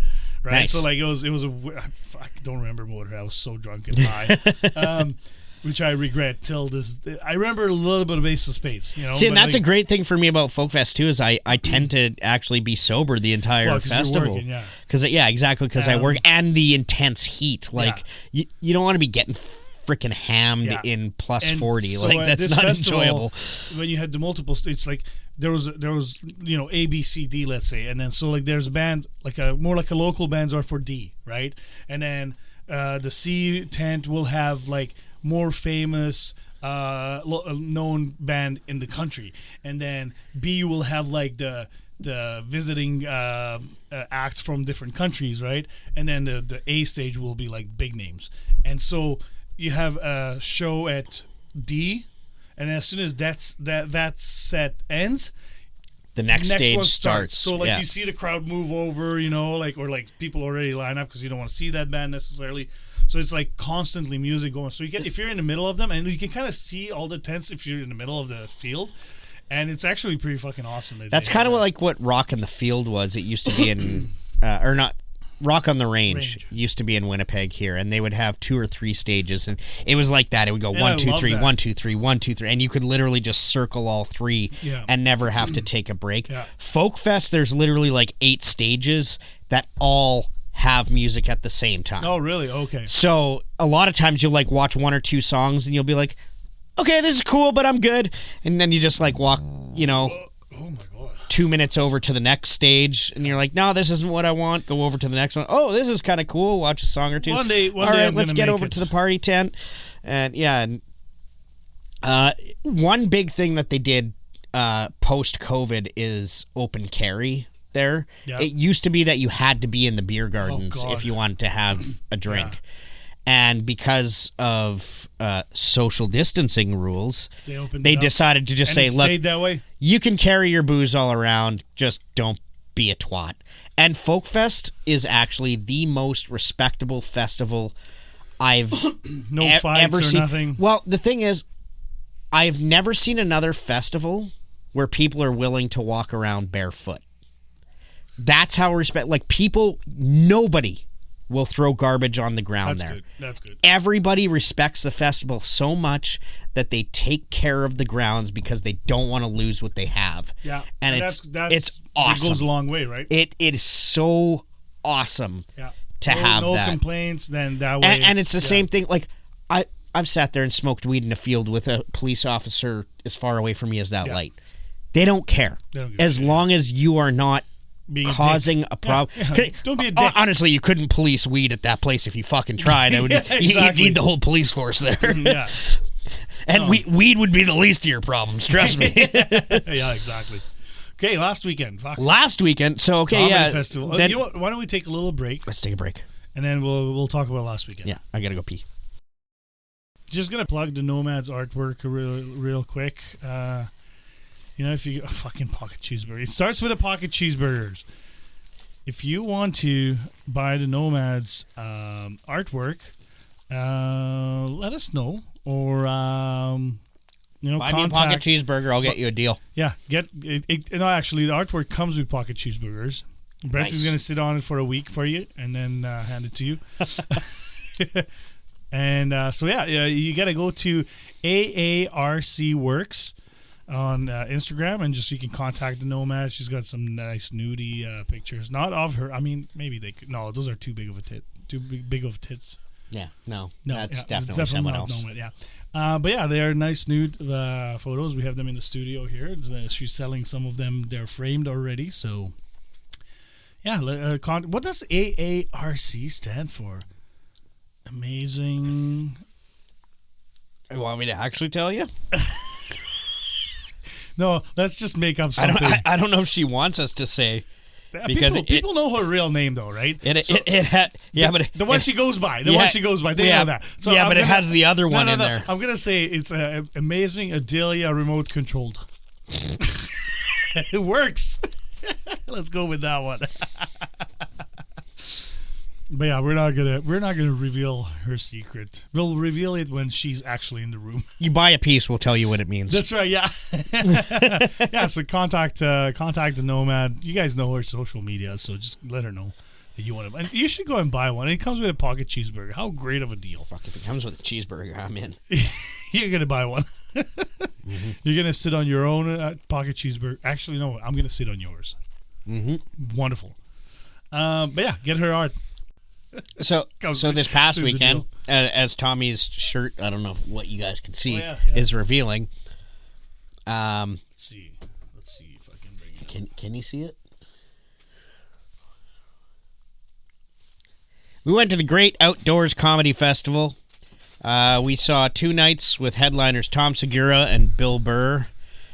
S2: right?
S1: Nice.
S2: So like it was I don't remember Motorhead. I was so drunk and high. Which I regret till this. I remember a little bit of Ace of Spades.
S1: See, and that's a great thing for me about Folk Fest too. Is I tend to actually be sober the entire festival. Because exactly. Because I work and the intense heat. Like you don't want to be getting freaking hammed in plus 40. So like that's not festival, enjoyable.
S2: When you had the multiple states, like there was A, B, C, D, let's say, and then so like there's a band more like a local bands are for D, right? And then the C tent will have like more famous known band in the country, and then B will have like the visiting acts from different countries, right? And then the A stage will be like big names, and so you have a show at D, and as soon as that set ends,
S1: the next stage
S2: one
S1: starts.
S2: So you see the crowd move over, or people already line up because you don't want to see that band necessarily. So it's like constantly music going. So if you're in the middle of them, and you can kind of see all the tents if you're in the middle of the field, and it's actually pretty fucking awesome.
S1: That's kind of like what Rock in the Field was. It used to be in, or not, Rock on the Range used to be in Winnipeg here, and they would have 2 or 3 stages, and it was like that. It would go 1, 2, 3, 1, 2, 3, 1, 2, 3, and you could literally just circle all 3 and never have to take a break. Folk Fest, there's literally like 8 stages that all have music at the same time.
S2: Oh, really? Okay.
S1: So a lot of times you'll like watch 1 or 2 songs and you'll be like, okay, this is cool, but I'm good. And then you just like walk, you know,
S2: Oh my God.
S1: 2 minutes over to the next stage, and you're like, no, this isn't what I want. Go over to the next one. Oh, this is kind of cool. Watch a song or two.
S2: One day
S1: All right,
S2: I'm
S1: let's
S2: gonna
S1: get
S2: make
S1: over
S2: it.
S1: to the party tent. And yeah, one big thing that they did post-COVID is open carry there.
S2: Yeah.
S1: It used to be that you had to be in the beer gardens
S2: God.
S1: if you wanted to have a drink. And because of social distancing rules, they decided to just say, look,
S2: stayed that way?
S1: you can carry your booze all around, just don't be a twat. And Folk Fest is actually the most respectable festival I've
S2: No fights
S1: ever
S2: or
S1: seen.
S2: nothing.
S1: Well, the thing is, I've never seen another festival where people are willing to walk around barefoot. That's how nobody will throw garbage on the ground there.
S2: That's good.
S1: Everybody respects the festival so much that they take care of the grounds because they don't want to lose what they have.
S2: Yeah.
S1: And it's awesome.
S2: It goes a long way, right?
S1: It is so awesome to have
S2: no
S1: that.
S2: No complaints, then that way.
S1: And it's the same thing. Like, I've sat there and smoked weed in a field with a police officer as far away from me as that light. They don't care. As long as you are not causing a problem.
S2: Yeah. Don't be a dick.
S1: Honestly, you couldn't police weed at that place if you fucking tried.
S2: Exactly.
S1: You'd need the whole police force there.
S2: Yeah.
S1: And weed would be the least of your problems, trust me.
S2: Yeah, exactly. Okay, last weekend.
S1: Last weekend. So, okay,
S2: Comedy Festival. You know what? Why don't we take a little break?
S1: Let's take a break.
S2: And then we'll talk about last weekend.
S1: Yeah, I gotta go pee.
S2: Just gonna plug the Nomads artwork real quick. If you fucking pocket cheeseburger, it starts with a pocket cheeseburgers. If you want to buy the Nomads artwork, let us know, or
S1: buy me a pocket cheeseburger. I'll get you a deal.
S2: Yeah, actually, the artwork comes with pocket cheeseburgers. Bretzky's gonna sit on it for a week for you, and then hand it to you. And you gotta go to AARC Works on Instagram, and just you can contact the Nomad. She's got some nice nudie pictures, not of her. I mean, maybe they could. No, those are too big of tits.
S1: Yeah, no, that's definitely someone else.
S2: Nomad, yeah. But yeah, they are nice nude photos. We have them in the studio here. She's selling some of them. They're framed already. So yeah, what does AARC stand for? Amazing.
S1: You want me to actually tell you?
S2: No, let's just make up something.
S1: I don't know if she wants us to say. Because
S2: people know her real name though, right?
S1: But
S2: the one she goes by. They know that. So
S1: yeah, but it has the other one in there.
S2: I'm gonna say it's Amazing Adelia remote controlled. It works. Let's go with that one. But yeah, we're not gonna reveal her secret. We'll reveal it when she's actually in the room.
S1: You buy a piece, we'll tell you what it means.
S2: That's right. Yeah. Yeah. So contact the Nomad. You guys know her social media, so just let her know that you want to. And you should go and buy one. It comes with a pocket cheeseburger. How great of a deal!
S1: Fuck, if it comes with a cheeseburger, I'm in.
S2: You're gonna buy one. Mm-hmm. You're gonna sit on your own pocket cheeseburger. Actually, no, I'm gonna sit on yours.
S1: Mm-hmm.
S2: Wonderful. But yeah, get her art.
S1: So this past weekend, as Tommy's shirt, I don't know what you guys can see, is revealing.
S2: Let's see if I can bring it up.
S1: Can you see it? We went to the Great Outdoors Comedy Festival. We saw 2 nights with headliners Tom Segura and Bill Burr.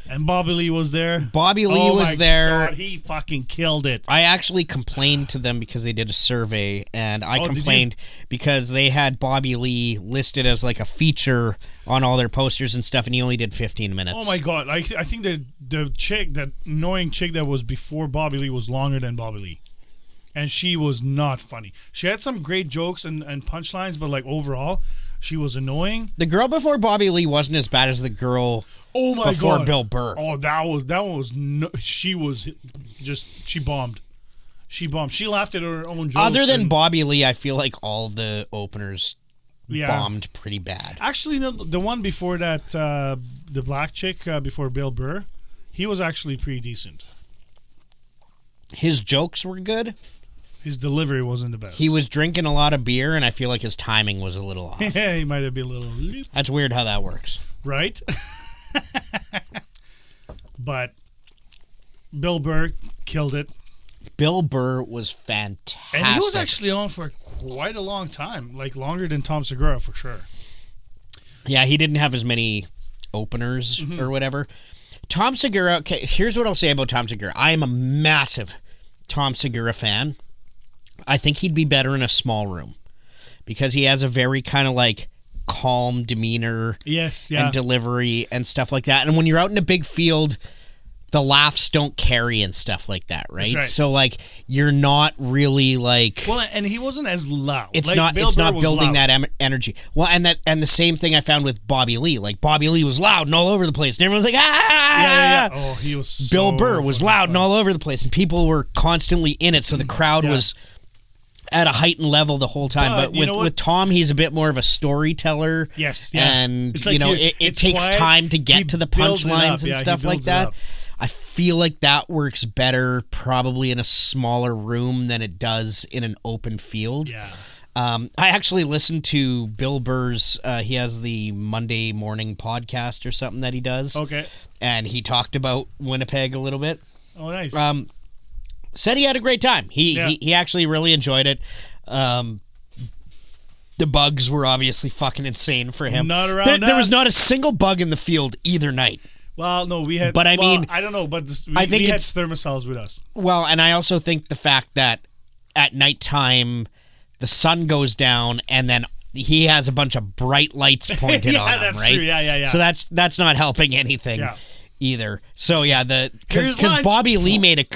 S2: And Bobby Lee was there.
S1: Bobby Lee was there.
S2: God, he fucking killed it.
S1: I actually complained to them because they did a survey, and I complained because they had Bobby Lee listed as like a feature on all their posters and stuff, and he only did 15 minutes.
S2: Oh my God. I think that that annoying chick that was before Bobby Lee was longer than Bobby Lee. And she was not funny. She had some great jokes and punchlines, but like overall, she was annoying.
S1: The girl before Bobby Lee wasn't as bad as the girl before Bill Burr.
S2: Oh, that was she was just, she bombed. She laughed at her own jokes.
S1: Other than Bobby Lee, I feel like all the openers bombed pretty bad.
S2: Actually, the one before that, the black chick before Bill Burr, he was actually pretty decent.
S1: His jokes were good.
S2: His delivery wasn't the best.
S1: He was drinking a lot of beer, and I feel like his timing was a little off.
S2: Yeah, he might have been a little...
S1: That's weird how that works.
S2: right? But Bill Burr killed it.
S1: Bill Burr was fantastic.
S2: And he was actually on for quite a long time, like longer than Tom Segura for sure.
S1: Yeah, he didn't have as many openers or whatever. Tom Segura, okay, here's what I'll say about Tom Segura. I am a massive Tom Segura fan. I think he'd be better in a small room because he has a very kind of like calm demeanor and delivery and stuff like that. And when you're out in a big field, the laughs don't carry and stuff like that, right?
S2: That's right.
S1: So like you're not really like
S2: and he wasn't as loud.
S1: It's
S2: like,
S1: not
S2: Bill
S1: it's
S2: Burr
S1: not
S2: was
S1: building
S2: loud.
S1: that energy. Well, and the same thing I found with Bobby Lee. Like Bobby Lee was loud and all over the place, and everyone's like ah.
S2: Yeah. Oh, he was.
S1: Bill
S2: so
S1: Burr was
S2: fucking
S1: loud
S2: funny.
S1: and all over the place, and people were constantly in it, so the crowd was at a heightened level the whole time. But with Tom, he's a bit more of a storyteller.
S2: Yes, yeah.
S1: And
S2: it's like
S1: it takes
S2: quiet.
S1: time to
S2: He
S1: get to the
S2: builds it
S1: punchlines
S2: up.
S1: and
S2: Yeah,
S1: stuff
S2: he
S1: like
S2: builds it
S1: that.
S2: up.
S1: I feel like that works better probably in a smaller room than it does in an open field.
S2: Yeah.
S1: I actually listened to Bill Burr's, he has the Monday morning podcast or something that he does.
S2: Okay.
S1: And he talked about Winnipeg a little bit.
S2: Oh, nice.
S1: Said he had a great time. He actually really enjoyed it. The bugs were obviously fucking insane for him.
S2: Not around
S1: there was
S2: us.
S1: not a single bug in the field either night.
S2: Well, no, we had.
S1: But I mean,
S2: I don't know, but
S1: I think
S2: we had
S1: it's
S2: thermocells with us.
S1: Well, and I also think the fact that at nighttime the sun goes down and then he has a bunch of bright lights pointed on him,
S2: that's
S1: right?
S2: true. Yeah.
S1: So that's not helping anything either. So yeah,
S2: Here's
S1: because
S2: lunch.
S1: Bobby Lee made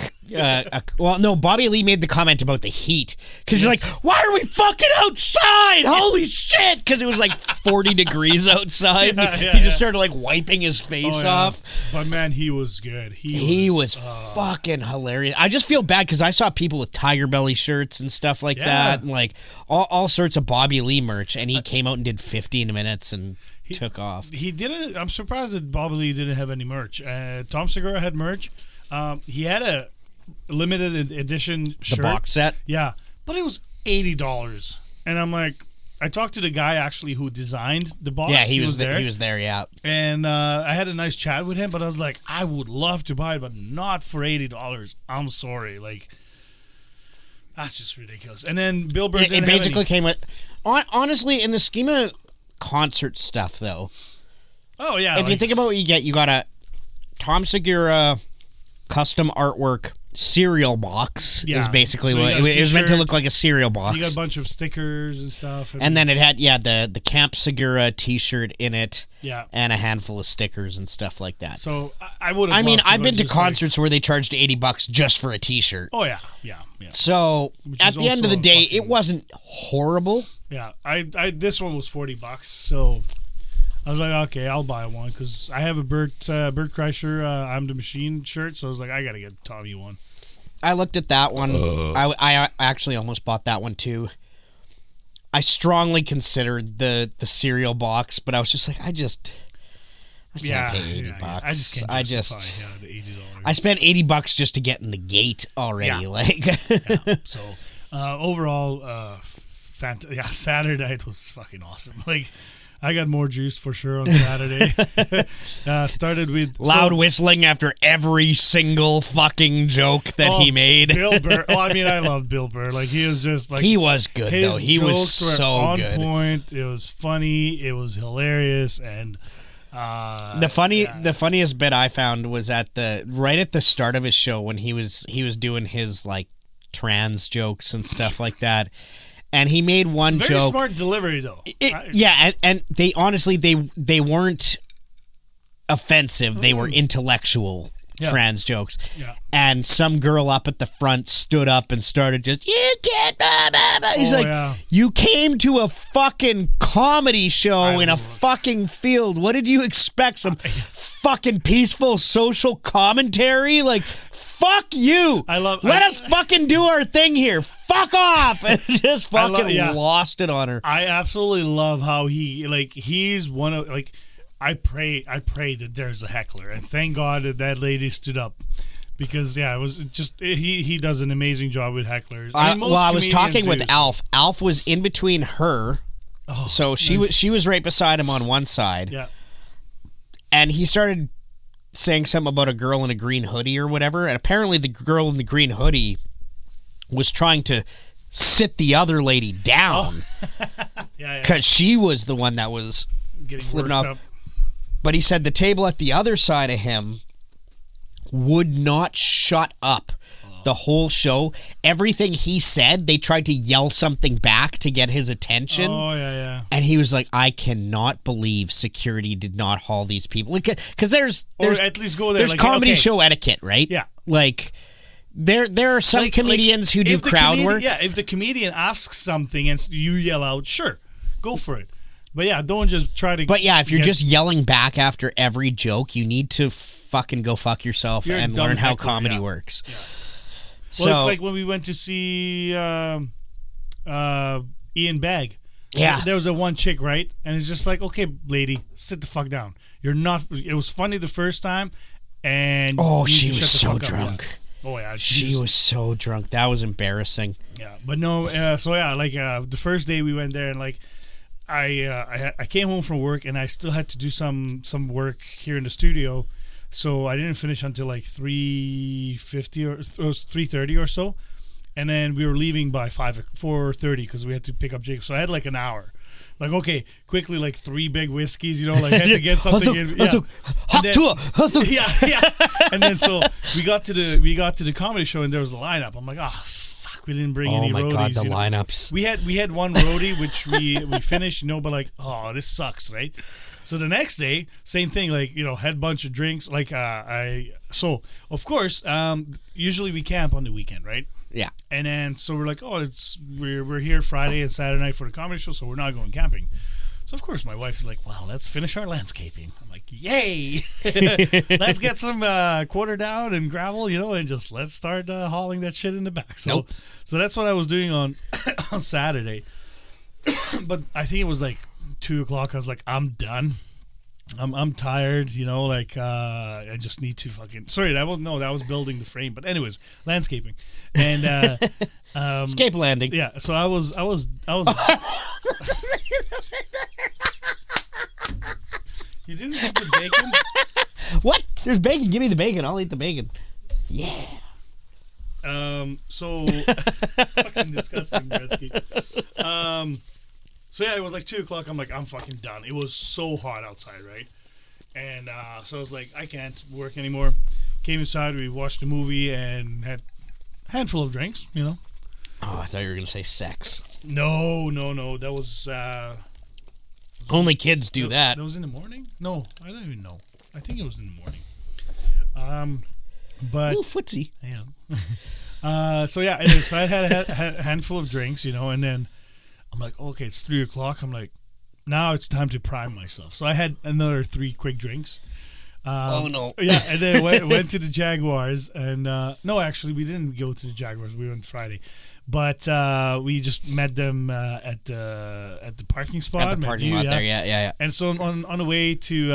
S1: Bobby Lee made the comment about the heat because he's like, why are we fucking outside? Holy shit! Because it was like 40 degrees outside. He just started like wiping his face off.
S2: But man, he was good.
S1: He was fucking hilarious. I just feel bad because I saw people with Tiger Belly shirts and stuff like that, and like all sorts of Bobby Lee merch, and he came out and did 15 minutes and took off.
S2: He didn't. I'm surprised that Bobby Lee didn't have any merch. Tom Segura had merch. He had a limited edition shirt.
S1: The box set?
S2: Yeah. But it was $80. And I'm like, I talked to the guy actually who designed the box.
S1: Yeah, he was there. He was there, yeah.
S2: And I had a nice chat with him, but I was like, I would love to buy it, but not for $80. I'm sorry. Like, that's just ridiculous. And then Bill Burr
S1: It basically came with... Honestly, in the scheme of concert stuff, though...
S2: Oh, yeah.
S1: If you think about what you get, you got a Tom Segura custom artwork cereal box is basically what it was meant to look like, a cereal box.
S2: You got a bunch of stickers and stuff.
S1: And then it had the Camp Segura t-shirt in it.
S2: Yeah.
S1: And a handful of stickers and stuff like that.
S2: So I would have
S1: I mean, I've been to concerts where they charged $80 just for a t-shirt.
S2: Oh yeah.
S1: So at the end of the day, it wasn't horrible.
S2: Yeah. I this one was $40, so I was like, okay, I'll buy one because I have a Bert Kreischer I'm the Machine shirt, so I was like, I gotta get Tommy one.
S1: I looked at that one. I actually almost bought that one too. I strongly considered the cereal box, but I was just like, I can't pay $80.
S2: Yeah. I just can't justify the $80.
S1: I spent $80 just to get in the gate already.
S2: So overall, Saturday night was fucking awesome. Like, I got more juice for sure on Saturday. Started with
S1: loud whistling after every single fucking joke that he made.
S2: Bill Burr. Well, I mean, I love Bill Burr. Like, he was just like,
S1: he was good though. He was so
S2: on
S1: good.
S2: Point. It was funny. It was hilarious, and
S1: the funniest bit I found was right at the start of his show when he was doing his like trans jokes and stuff like that. And he made one
S2: it's
S1: joke.
S2: Very smart delivery, though.
S1: And they honestly they weren't offensive. They were intellectual trans jokes. Yeah. And some girl up at the front stood up and started just, you can't, blah, blah, blah. He's you came to a fucking comedy show in a fucking field. What did you expect? Some fucking peaceful social commentary? Like, fuck you. Let us fucking do our thing here. Fuck off. And just fucking lost it on her.
S2: I absolutely love how he's one of, like, I pray that there's a heckler, and thank God that lady stood up, because it was just he does an amazing job with hecklers. I
S1: was talking with Alf. Alf was in between her, so she was right beside him on one side.
S2: Yeah.
S1: and he started saying something about a girl in a green hoodie or whatever, and apparently the girl in the green hoodie was trying to sit the other lady down because she was the one that was
S2: getting
S1: flipping
S2: worked
S1: off.
S2: up.
S1: But he said the table at the other side of him would not shut up the whole show. Everything he said, they tried to yell something back to get his attention.
S2: Oh, yeah.
S1: And he was like, I cannot believe security did not haul these people. Because there's
S2: Or at least go there.
S1: there's
S2: like,
S1: comedy
S2: okay.
S1: show etiquette, right?
S2: Yeah.
S1: Like, there are some comedians who do
S2: if the
S1: crowd work.
S2: Yeah, if the comedian asks something and you yell out, sure, go for it. But yeah, don't just try to...
S1: But yeah, if you're just yelling back after every joke, you need to fucking go fuck yourself
S2: You're a
S1: and
S2: dumb
S1: learn how
S2: heckler,
S1: comedy
S2: yeah.
S1: works.
S2: Yeah.
S1: So,
S2: Well, it's like when we went to see Ian Bagg.
S1: Yeah.
S2: There was a one chick, right? And it's just like, okay, lady, sit the fuck down. You're not... It was funny the first time, and...
S1: oh,
S2: you
S1: she
S2: need to
S1: was
S2: shut the
S1: so
S2: fuck up.
S1: drunk.
S2: Yeah. Oh, yeah.
S1: She was so drunk. That was embarrassing.
S2: Yeah, but no, so yeah, like the first day we went there, and like I came home from work, and I still had to do some work here in the studio, so I didn't finish until like 3:50 or 3:30 or so, and then we were leaving by 4:30 because we had to pick up Jacob. So I had like an hour. Like, okay, quickly, like 3 big whiskeys, like had to get something in. Yeah. And then, yeah. And then so we got to the comedy show, and there was a lineup. I'm like, fuck, we didn't bring any roadies.
S1: Oh my god, the lineups.
S2: We had one roadie which we finished, but like, oh, this sucks, right? So the next day, same thing, like, had a bunch of drinks. Like so of course, usually we camp on the weekend, right?
S1: Yeah.
S2: And then so we're like, we're here Friday and Saturday night for the comedy show, so we're not going camping. So of course my wife's like, well, let's finish our landscaping. I'm like, yay! Let's get some quarter down and gravel, and just let's start hauling that shit in the back. So so that's what I was doing on on Saturday. But I think it was like 2:00. I was like, I'm done. I'm tired, like I just need to fucking... Sorry, that was building the frame. But anyways, landscaping. And
S1: escape landing.
S2: yeah, so I was You didn't have the bacon?
S1: What? There's bacon. Give me the bacon. I'll eat the bacon. Yeah.
S2: So fucking disgusting, Bretzky. So yeah, it was like 2:00. I'm like, I'm fucking done. It was so hot outside, right? And so I was like, I can't work anymore. Came inside, we watched a movie and had a handful of drinks,
S1: Oh, I thought you were gonna say sex.
S2: No. That was
S1: only kids do that.
S2: That was in the morning? No, I don't even know. I think it was in the morning. But
S1: ooh, footsie.
S2: Yeah. So yeah, anyway, so I had a handful of drinks, and then I'm like, okay, it's 3:00. I'm like, now it's time to prime myself. So I had another 3 quick drinks.
S1: Oh no.
S2: Yeah, and then went to the Jaguars, and no, actually, we didn't go to the Jaguars. We went Friday, but we just met them at the parking spot.
S1: At the parking lot there, yeah.
S2: And so on the way to,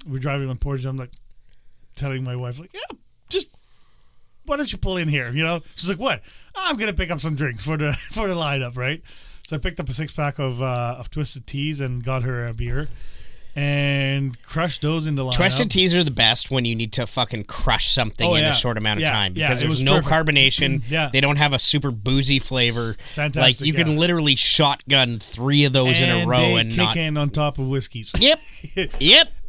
S2: we're driving on Portage. I'm like telling my wife, like, yeah, just why don't you pull in here? She's like, what? I'm gonna pick up some drinks for the lineup, right? So I picked up a 6-pack of Twisted Teas and got her a beer. And crushed those in the lineup.
S1: Twisted Teas are the best when you need to fucking crush something in a short amount of time because there's no carbonation.
S2: Yeah.
S1: They don't have a super boozy flavor.
S2: Fantastic.
S1: Like you can literally shotgun 3 of those in a row and
S2: kick
S1: not
S2: in on top of whiskeys.
S1: Yep.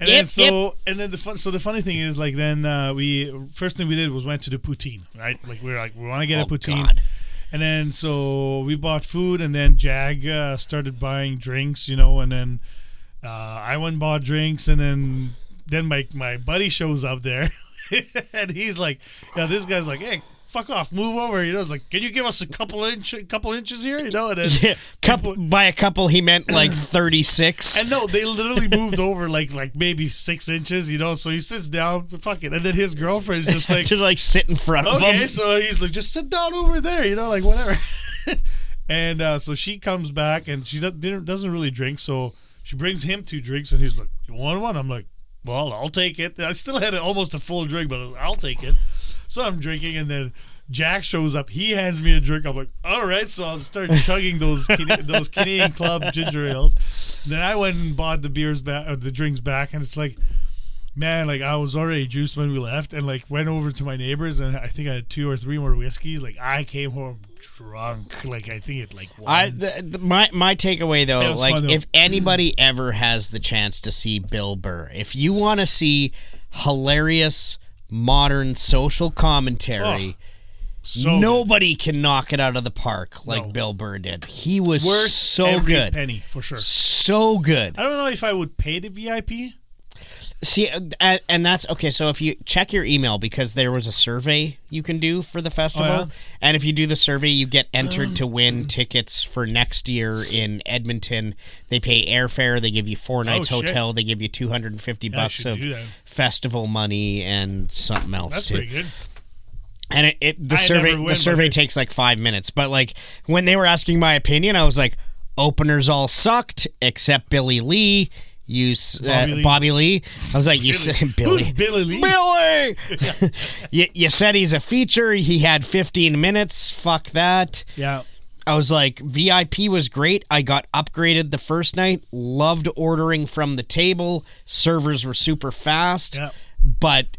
S2: And then the funny thing is, like, then first thing we did was went to the poutine, right? Like we want to get a poutine.
S1: God.
S2: And then so we bought food, and then Jag started buying drinks, and then I went and bought drinks, and then my buddy shows up there, and he's like, yeah, this guy's like, hey, fuck off, move over. It's like, can you give us a couple inches here? And then
S1: by a couple he meant like 36.
S2: And no, they literally moved over like maybe 6 inches, So he sits down, fuck it, and then his girlfriend's just like
S1: to like sit in front of him.
S2: Okay, so he's like, just sit down over there, like whatever. And so she comes back, and she doesn't really drink, so she brings him 2 drinks, and he's like, you want one? I'm like, well, I'll take it. I still had almost a full drink, but I'll take it. So I'm drinking, and then Jack shows up. He hands me a drink. I'm like, all right. So I'll start chugging those Canadian Club ginger ales. Then I went and bought the drinks back, and it's like, Man, like I was already juiced when we left, and like went over to my neighbors, and I think I had 2 or 3 more whiskeys. Like I came home drunk. Like I think it like one.
S3: My takeaway though, like
S2: fun, though.
S3: if anybody ever has the chance to see Bill Burr, if you want to see hilarious modern social commentary.
S2: So
S3: nobody can knock it out of the park like Bill Burr did. He was
S2: worth
S3: so
S2: every
S3: good.
S2: penny for sure.
S3: So good.
S2: I don't know if I would pay the VIP.
S3: See, and that's okay. So if you check your email, because there was a survey you can do for the festival, and if you do the survey, you get entered to win tickets for next year in Edmonton. They pay airfare. They give you 4 nights hotel. They give you $250 of festival money and something else
S2: That's
S3: too.
S2: pretty good.
S3: And the survey takes like 5 minutes. But like when they were asking my opinion, I was like, openers all sucked except Billy Lee. Bobby Lee. I was like, you said Billy.
S2: Who's Billy Lee?
S3: Billy. you said he's a feature. He had 15 minutes. Fuck that.
S2: Yeah.
S3: I was like, VIP was great. I got upgraded the first night. Loved ordering from the table. Servers were super fast.
S2: Yeah.
S3: But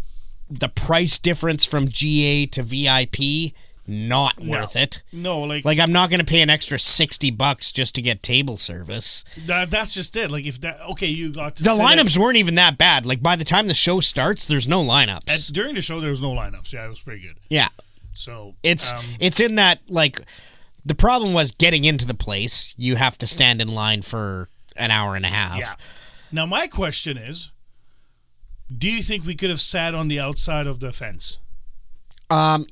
S3: the price difference from GA to VIP, not worth it.
S2: No, like
S3: I'm not going to pay an extra $60 just to get table service.
S2: that's just it. Like if that you got to
S3: the lineups weren't even that bad. Like by the time the show starts, there's no lineups.
S2: During the show there was no lineups. Yeah, it was pretty good.
S3: Yeah.
S2: So
S3: it's in that like the problem was getting into the place. You have to stand in line for an hour and a half.
S2: Yeah. Now my question is, do you think we could have sat on the outside of the fence?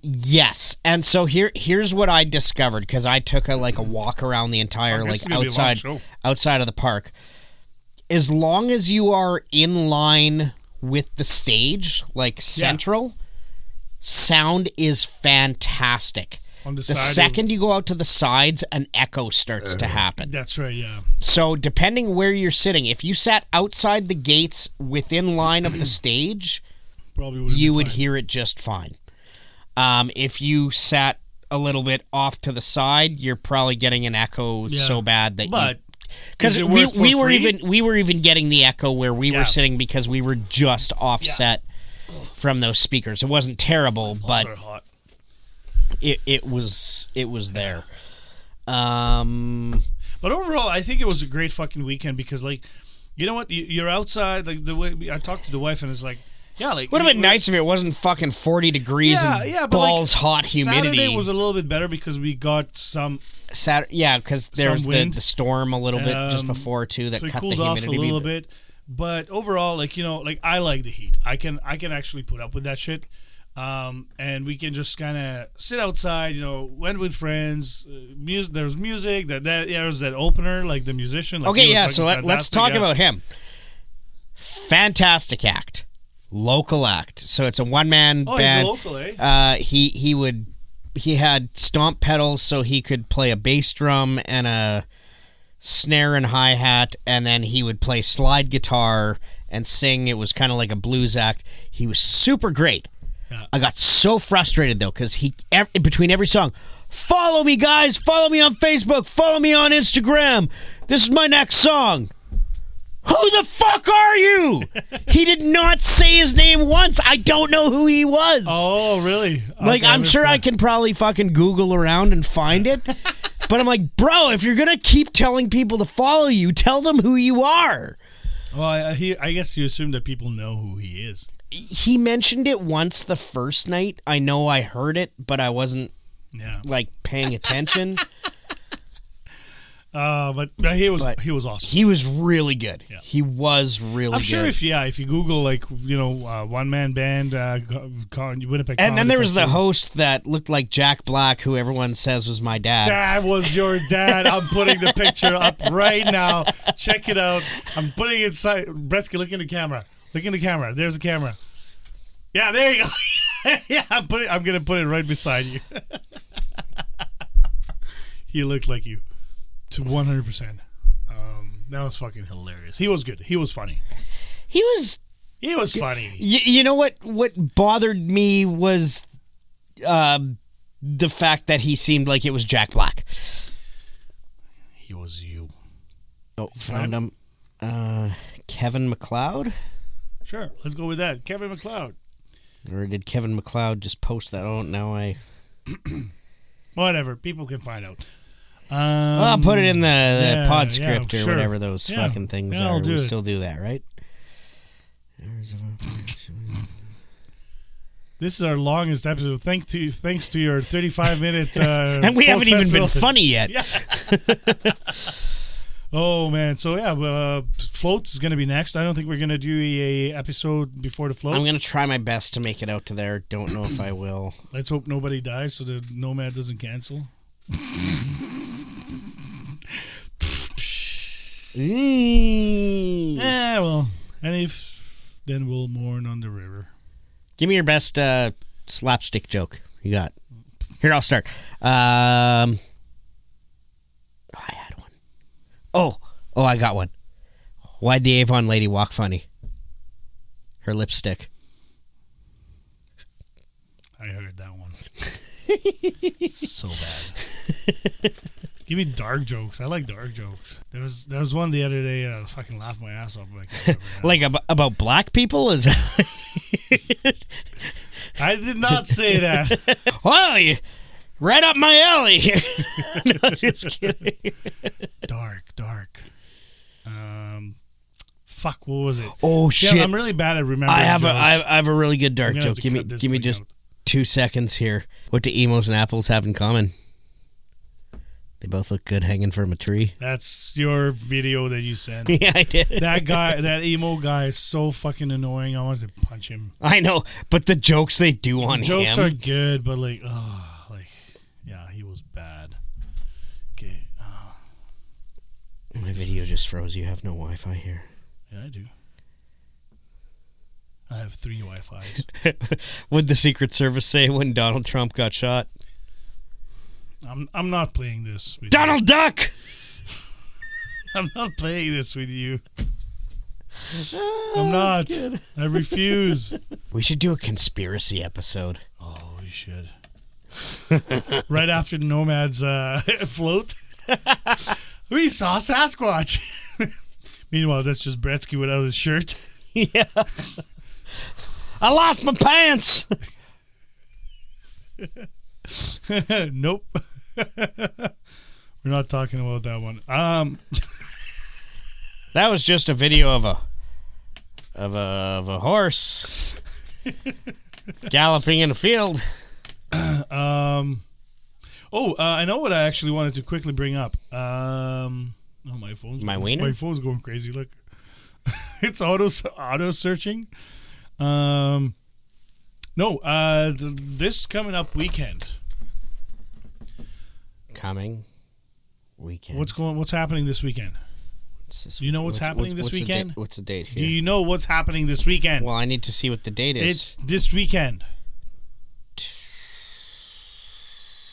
S3: Yes. And so here's what I discovered, because I took a walk around the entire outside of the park. As long as you are in line with the stage, central, sound is fantastic. On the second you go out to the sides, an echo starts to happen.
S2: That's right, yeah.
S3: So depending where you're sitting, if you sat outside the gates within line of the stage, you would hear it just fine. If you sat a little bit off to the side, you're probably getting an echo so bad that because we were even getting the echo where we were sitting because we were just offset from those speakers. It wasn't terrible, but it was there.
S2: But overall, I think it was a great fucking weekend because, you know what? You're outside. Like the way I talked to the wife, and it's like, would
S3: have been nice if it wasn't fucking 40 degrees and balls hot humidity.
S2: Saturday was a little bit better because we got some.
S3: Because there was the storm a little bit just before too that cut the humidity
S2: off a little bit. But overall, I like the heat. I can actually put up with that shit. And we can just kind of sit outside, went with friends. There's music. There's that opener, the musician.
S3: So let's talk about him. Fantastic act, local act. So it's a one-man band.
S2: He's a local, eh?
S3: He had stomp pedals, so he could play a bass drum and a snare and hi-hat, and then he would play slide guitar and sing. It was kind of like a blues act. He was super great. Yeah. I got so frustrated, though, because between every song, follow me, guys, follow me on Facebook, follow me on Instagram. This is my next song. Who the fuck are you? He did not say his name once. I don't know who he was.
S2: Oh, really? Okay,
S3: I'm sure I can probably fucking Google around and find it. But I'm like, bro, if you're going to keep telling people to follow you, tell them who you are.
S2: Well, I guess you assume that people know who he is.
S3: He mentioned it once the first night. I know I heard it, but I wasn't paying attention.
S2: But he was awesome.
S3: He was really good. Yeah. He was really good.
S2: I'm sure if you Google one man band Winnipeg,
S3: and then there was the host that looked like Jack Black, who everyone says was my dad.
S2: That was your dad. I'm putting the picture up right now. Check it out. I'm putting it inside. Bretzky, look in the camera. Look in the camera. There's the camera. Yeah, there you go. Yeah, I'm gonna put it right beside you. He looked like you. To 100%. That was fucking hilarious. He was good. He was funny.
S3: He was
S2: funny.
S3: You know what bothered me was the fact that he seemed like it was Jack Black.
S2: He was you.
S3: Oh, found him. Kevin McLeod?
S2: Sure. Let's go with that. Kevin McLeod.
S3: Or did Kevin McLeod just post that? Oh, now I...
S2: Whatever. People can find out.
S3: Well, I'll put it in the pod script or
S2: sure.
S3: whatever those fucking things are.
S2: I'll do
S3: We
S2: it.
S3: still do that, right?
S2: This is our longest episode. Thanks to your 35-minute
S3: and we haven't even been funny yet.
S2: Yeah. Oh, man. So, Float is going to be next. I don't think we're going to do a episode before the Float.
S3: I'm going to try my best to make it out to there. Don't know if I will.
S2: Let's hope nobody dies so the Nomad doesn't cancel. Well, and if then we'll mourn on the river.
S3: Give me your best slapstick joke you got. Here, I'll start. I had one. Oh, I got one. Why'd the Avon lady walk funny? Her lipstick.
S2: I heard that one. So bad. Give me dark jokes. I like dark jokes. There was one the other day. I fucking laughed my ass off. But I can't remember now.
S3: About black people? Is
S2: I did not say that.
S3: Well, you right up my alley. No, just kidding.
S2: Dark. Fuck. What was it?
S3: Oh shit!
S2: I'm really bad at remembering.
S3: I have
S2: jokes.
S3: I have a really good dark
S2: I'm gonna
S3: joke.
S2: have to cut this
S3: Give me
S2: thing
S3: just
S2: out.
S3: 2 seconds here. What do emos and apples have in common? They both look good hanging from a tree.
S2: That's your video that you sent.
S3: Yeah, I did.
S2: That emo guy is so fucking annoying. I wanted to punch him.
S3: I know, but the jokes they do on
S2: Jokes
S3: him.
S2: are good, but yeah, he was bad. Okay.
S3: My video just froze. You have no Wi-Fi here.
S2: Yeah, I do. I have 3 Wi-Fis.
S3: What'd the Secret Service say when Donald Trump got shot?
S2: I'm not playing this with
S3: Donald
S2: you.
S3: Duck!
S2: I'm not playing this with you. I'm not. I refuse.
S3: We should do a conspiracy episode.
S2: Oh, we should. Right after the Nomads float. We saw Sasquatch. Meanwhile, that's just Bretzky without his shirt.
S3: Yeah. I lost my pants!
S2: Nope. We're not talking about that one.
S3: That was just a video of a horse galloping in a field.
S2: I know what I actually wanted to quickly bring up. My phone's
S3: My wiener?
S2: My phone's going crazy. Look, it's auto searching. This coming up weekend.
S3: Coming weekend.
S2: What's happening this weekend? Do you know what's happening this weekend?
S3: What's the date
S2: Do
S3: here?
S2: you know what's happening this weekend?
S3: Well, I need to see what the date is.
S2: It's this weekend.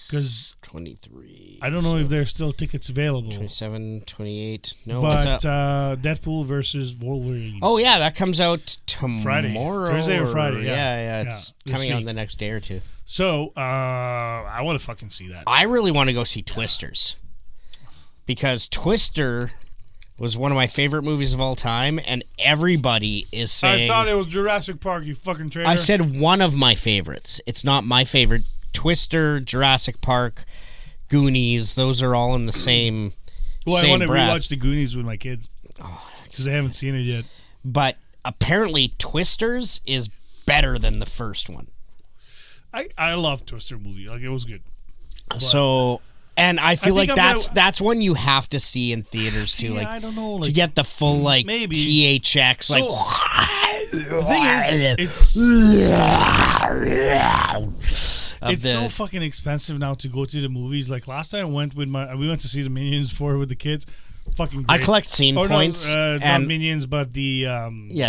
S2: Because
S3: 23.
S2: I don't know if there's still tickets available.
S3: 27, 28. No,
S2: But
S3: what's up?
S2: Deadpool versus Wolverine.
S3: Oh, yeah, that comes out tomorrow.
S2: Friday. Thursday or Friday, yeah.
S3: It's
S2: Yeah,
S3: coming
S2: this
S3: out
S2: week.
S3: in the next day or two.
S2: So, I want to fucking see that.
S3: I really want to go see Twisters. Because Twister was one of my favorite movies of all time, and everybody is saying...
S2: I thought it was Jurassic Park, you fucking traitor.
S3: I said one of my favorites. It's not my favorite. Twister, Jurassic Park, Goonies, those are all in the same
S2: I
S3: same
S2: want to
S3: breath.
S2: rewatch the Goonies with my kids. Because I haven't seen it yet.
S3: But apparently Twisters is better than the first one.
S2: I love Twister movie. Like, it was good.
S3: So, and I feel
S2: think
S3: like
S2: I'm
S3: that's one you have to see in theaters too.
S2: Yeah,
S3: Like,
S2: I don't know.
S3: to get the full, like,
S2: maybe.
S3: THX,
S2: So,
S3: like...
S2: The thing is, it's so fucking expensive now to go to the movies. Like, last time I went we went to see the Minions 4 with the kids. Fucking great.
S3: I collect scene points.
S2: Not
S3: and
S2: Minions, but the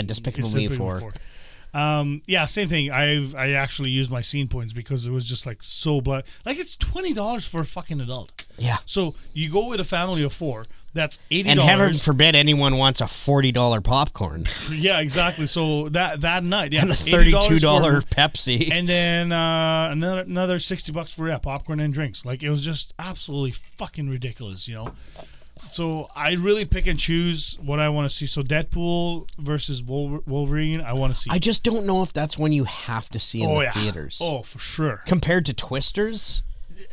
S3: Despicable Me 4.
S2: Same thing. I actually used my scene points because it was just like so black. Like, it's $20 for a fucking adult.
S3: Yeah.
S2: So you go with a family of 4. That's $80.
S3: And heaven forbid anyone wants a $40 popcorn.
S2: Yeah, exactly. So that night, yeah,
S3: And a $32
S2: for,
S3: Pepsi.
S2: and then another $60 for popcorn and drinks. Like, it was just absolutely fucking ridiculous, you know. So I really pick and choose what I want to see. So Deadpool versus Wolverine, I want to see.
S3: I just don't know if that's one you have to see in the theaters.
S2: Oh, for sure.
S3: Compared to Twisters.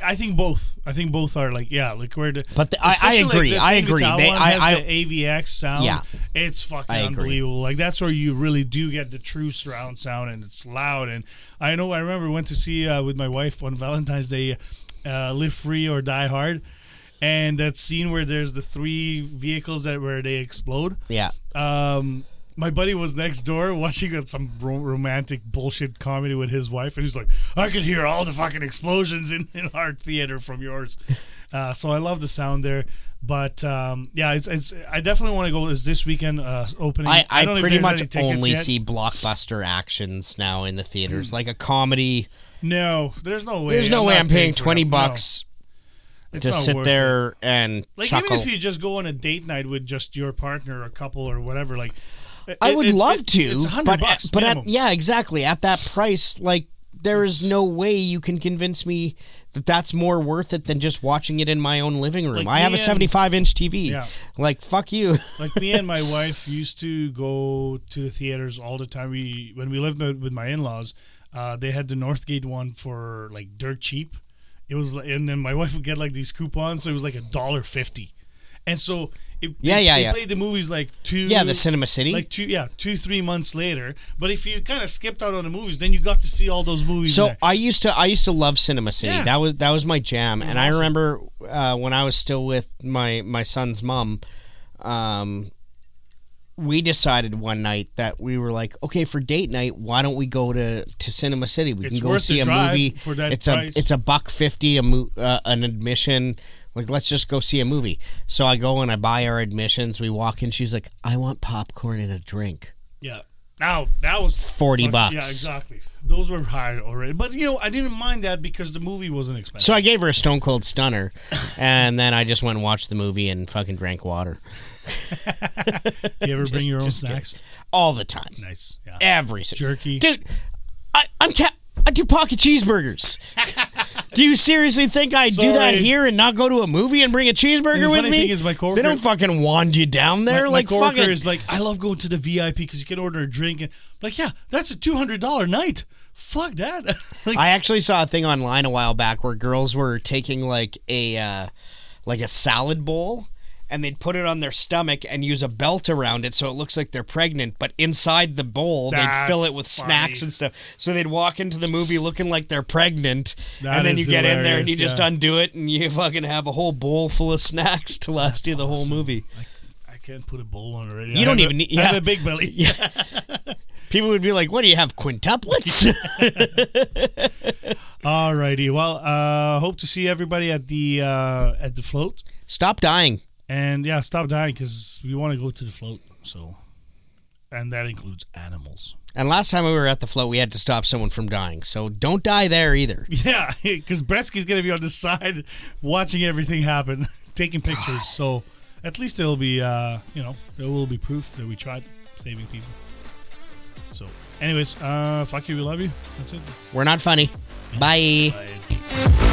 S2: I think both. I think both are like where the.
S3: But I agree.
S2: Like
S3: I agree.
S2: They has the AVX sound.
S3: Yeah,
S2: it's fucking unbelievable. Like that's where you really do get the true surround sound, and it's loud. And I remember went to see with my wife on Valentine's Day, Live Free or Die Hard, and that scene where there's the 3 vehicles where they explode.
S3: Yeah.
S2: My buddy was next door watching some romantic bullshit comedy with his wife, and he's like, I could hear all the fucking explosions in our theater from yours. So I love the sound there. But it's I definitely want to go this weekend opening.
S3: I
S2: don't
S3: pretty much only
S2: yet.
S3: see blockbuster actions now in the theaters, like a comedy.
S2: No, there's no way.
S3: There's no way I'm paying $20
S2: no.
S3: to sit there and
S2: like
S3: chuckle.
S2: Even if you just go on a date night with just your partner or a couple or whatever, like
S3: I would love to.
S2: It's $100
S3: but exactly at that price, like there is no way you can convince me that that's more worth it than just watching it in my own living room.
S2: Like
S3: I have a 75-inch TV.
S2: Yeah.
S3: Like fuck you.
S2: Like me and my wife used to go to the theaters all the time. When we lived with my in-laws, they had the Northgate one for like dirt cheap. It was, and then my wife would get like these coupons, so it was like $1.50, and so they played the movies like
S3: the Cinema City,
S2: like 2-3 months later. But if you kind of skipped out on the movies, then you got to see all those movies.
S3: So
S2: there.
S3: I used to love Cinema City. Yeah. That was my jam, and awesome. I remember when I was still with my son's mom. We decided one night that we were like, okay, for date night, why don't we go to Cinema City? We can go see a movie.
S2: For that
S3: it's
S2: price.
S3: It's $1.50 an admission. Like, let's just go see a movie. So I go and I buy our admissions. We walk in. She's like, I want popcorn and a drink.
S2: Yeah. Now that was
S3: $40.
S2: Yeah, exactly. Those were high already, but I didn't mind that because the movie wasn't expensive.
S3: So I gave her a Stone Cold Stunner, and then I just went and watched the movie and fucking drank water.
S2: You ever bring your own snacks?
S3: All the time.
S2: Nice. Yeah.
S3: Every
S2: jerky,
S3: dude. I do pocket cheeseburgers. Do you seriously think I do that here and not go to a movie and bring a cheeseburger with me?
S2: Thing is, my coworker,
S3: they don't fucking wand you down there.
S2: My coworker is like, I love going to the VIP because you can order a drink. And I'm like, yeah, that's a $200 night. Fuck that. Like,
S3: I actually saw a thing online a while back where girls were taking like a salad bowl, and they'd put it on their stomach and use a belt around it so it looks like they're pregnant, but inside the bowl, they'd fill it with snacks and stuff. So they'd walk into the movie looking like they're pregnant, and then you get in there and you just undo it, and you fucking have a whole bowl full of snacks to last you the whole movie.
S2: I can't put a bowl on already.
S3: You don't even need...
S2: I have a big belly.
S3: Yeah. People would be like, what do you have, quintuplets?
S2: Alrighty. Well, hope to see everybody at the float.
S3: Stop dying.
S2: And stop dying because we want to go to the float. So, and that includes animals.
S3: And last time we were at the float, we had to stop someone from dying. So don't die there either.
S2: Yeah, because Bretzky's going to be on the side watching everything happen, taking pictures. So at least it'll be, there will be proof that we tried saving people. So, anyways, fuck you, we love you. That's it.
S3: We're not funny. Bye.
S2: Bye.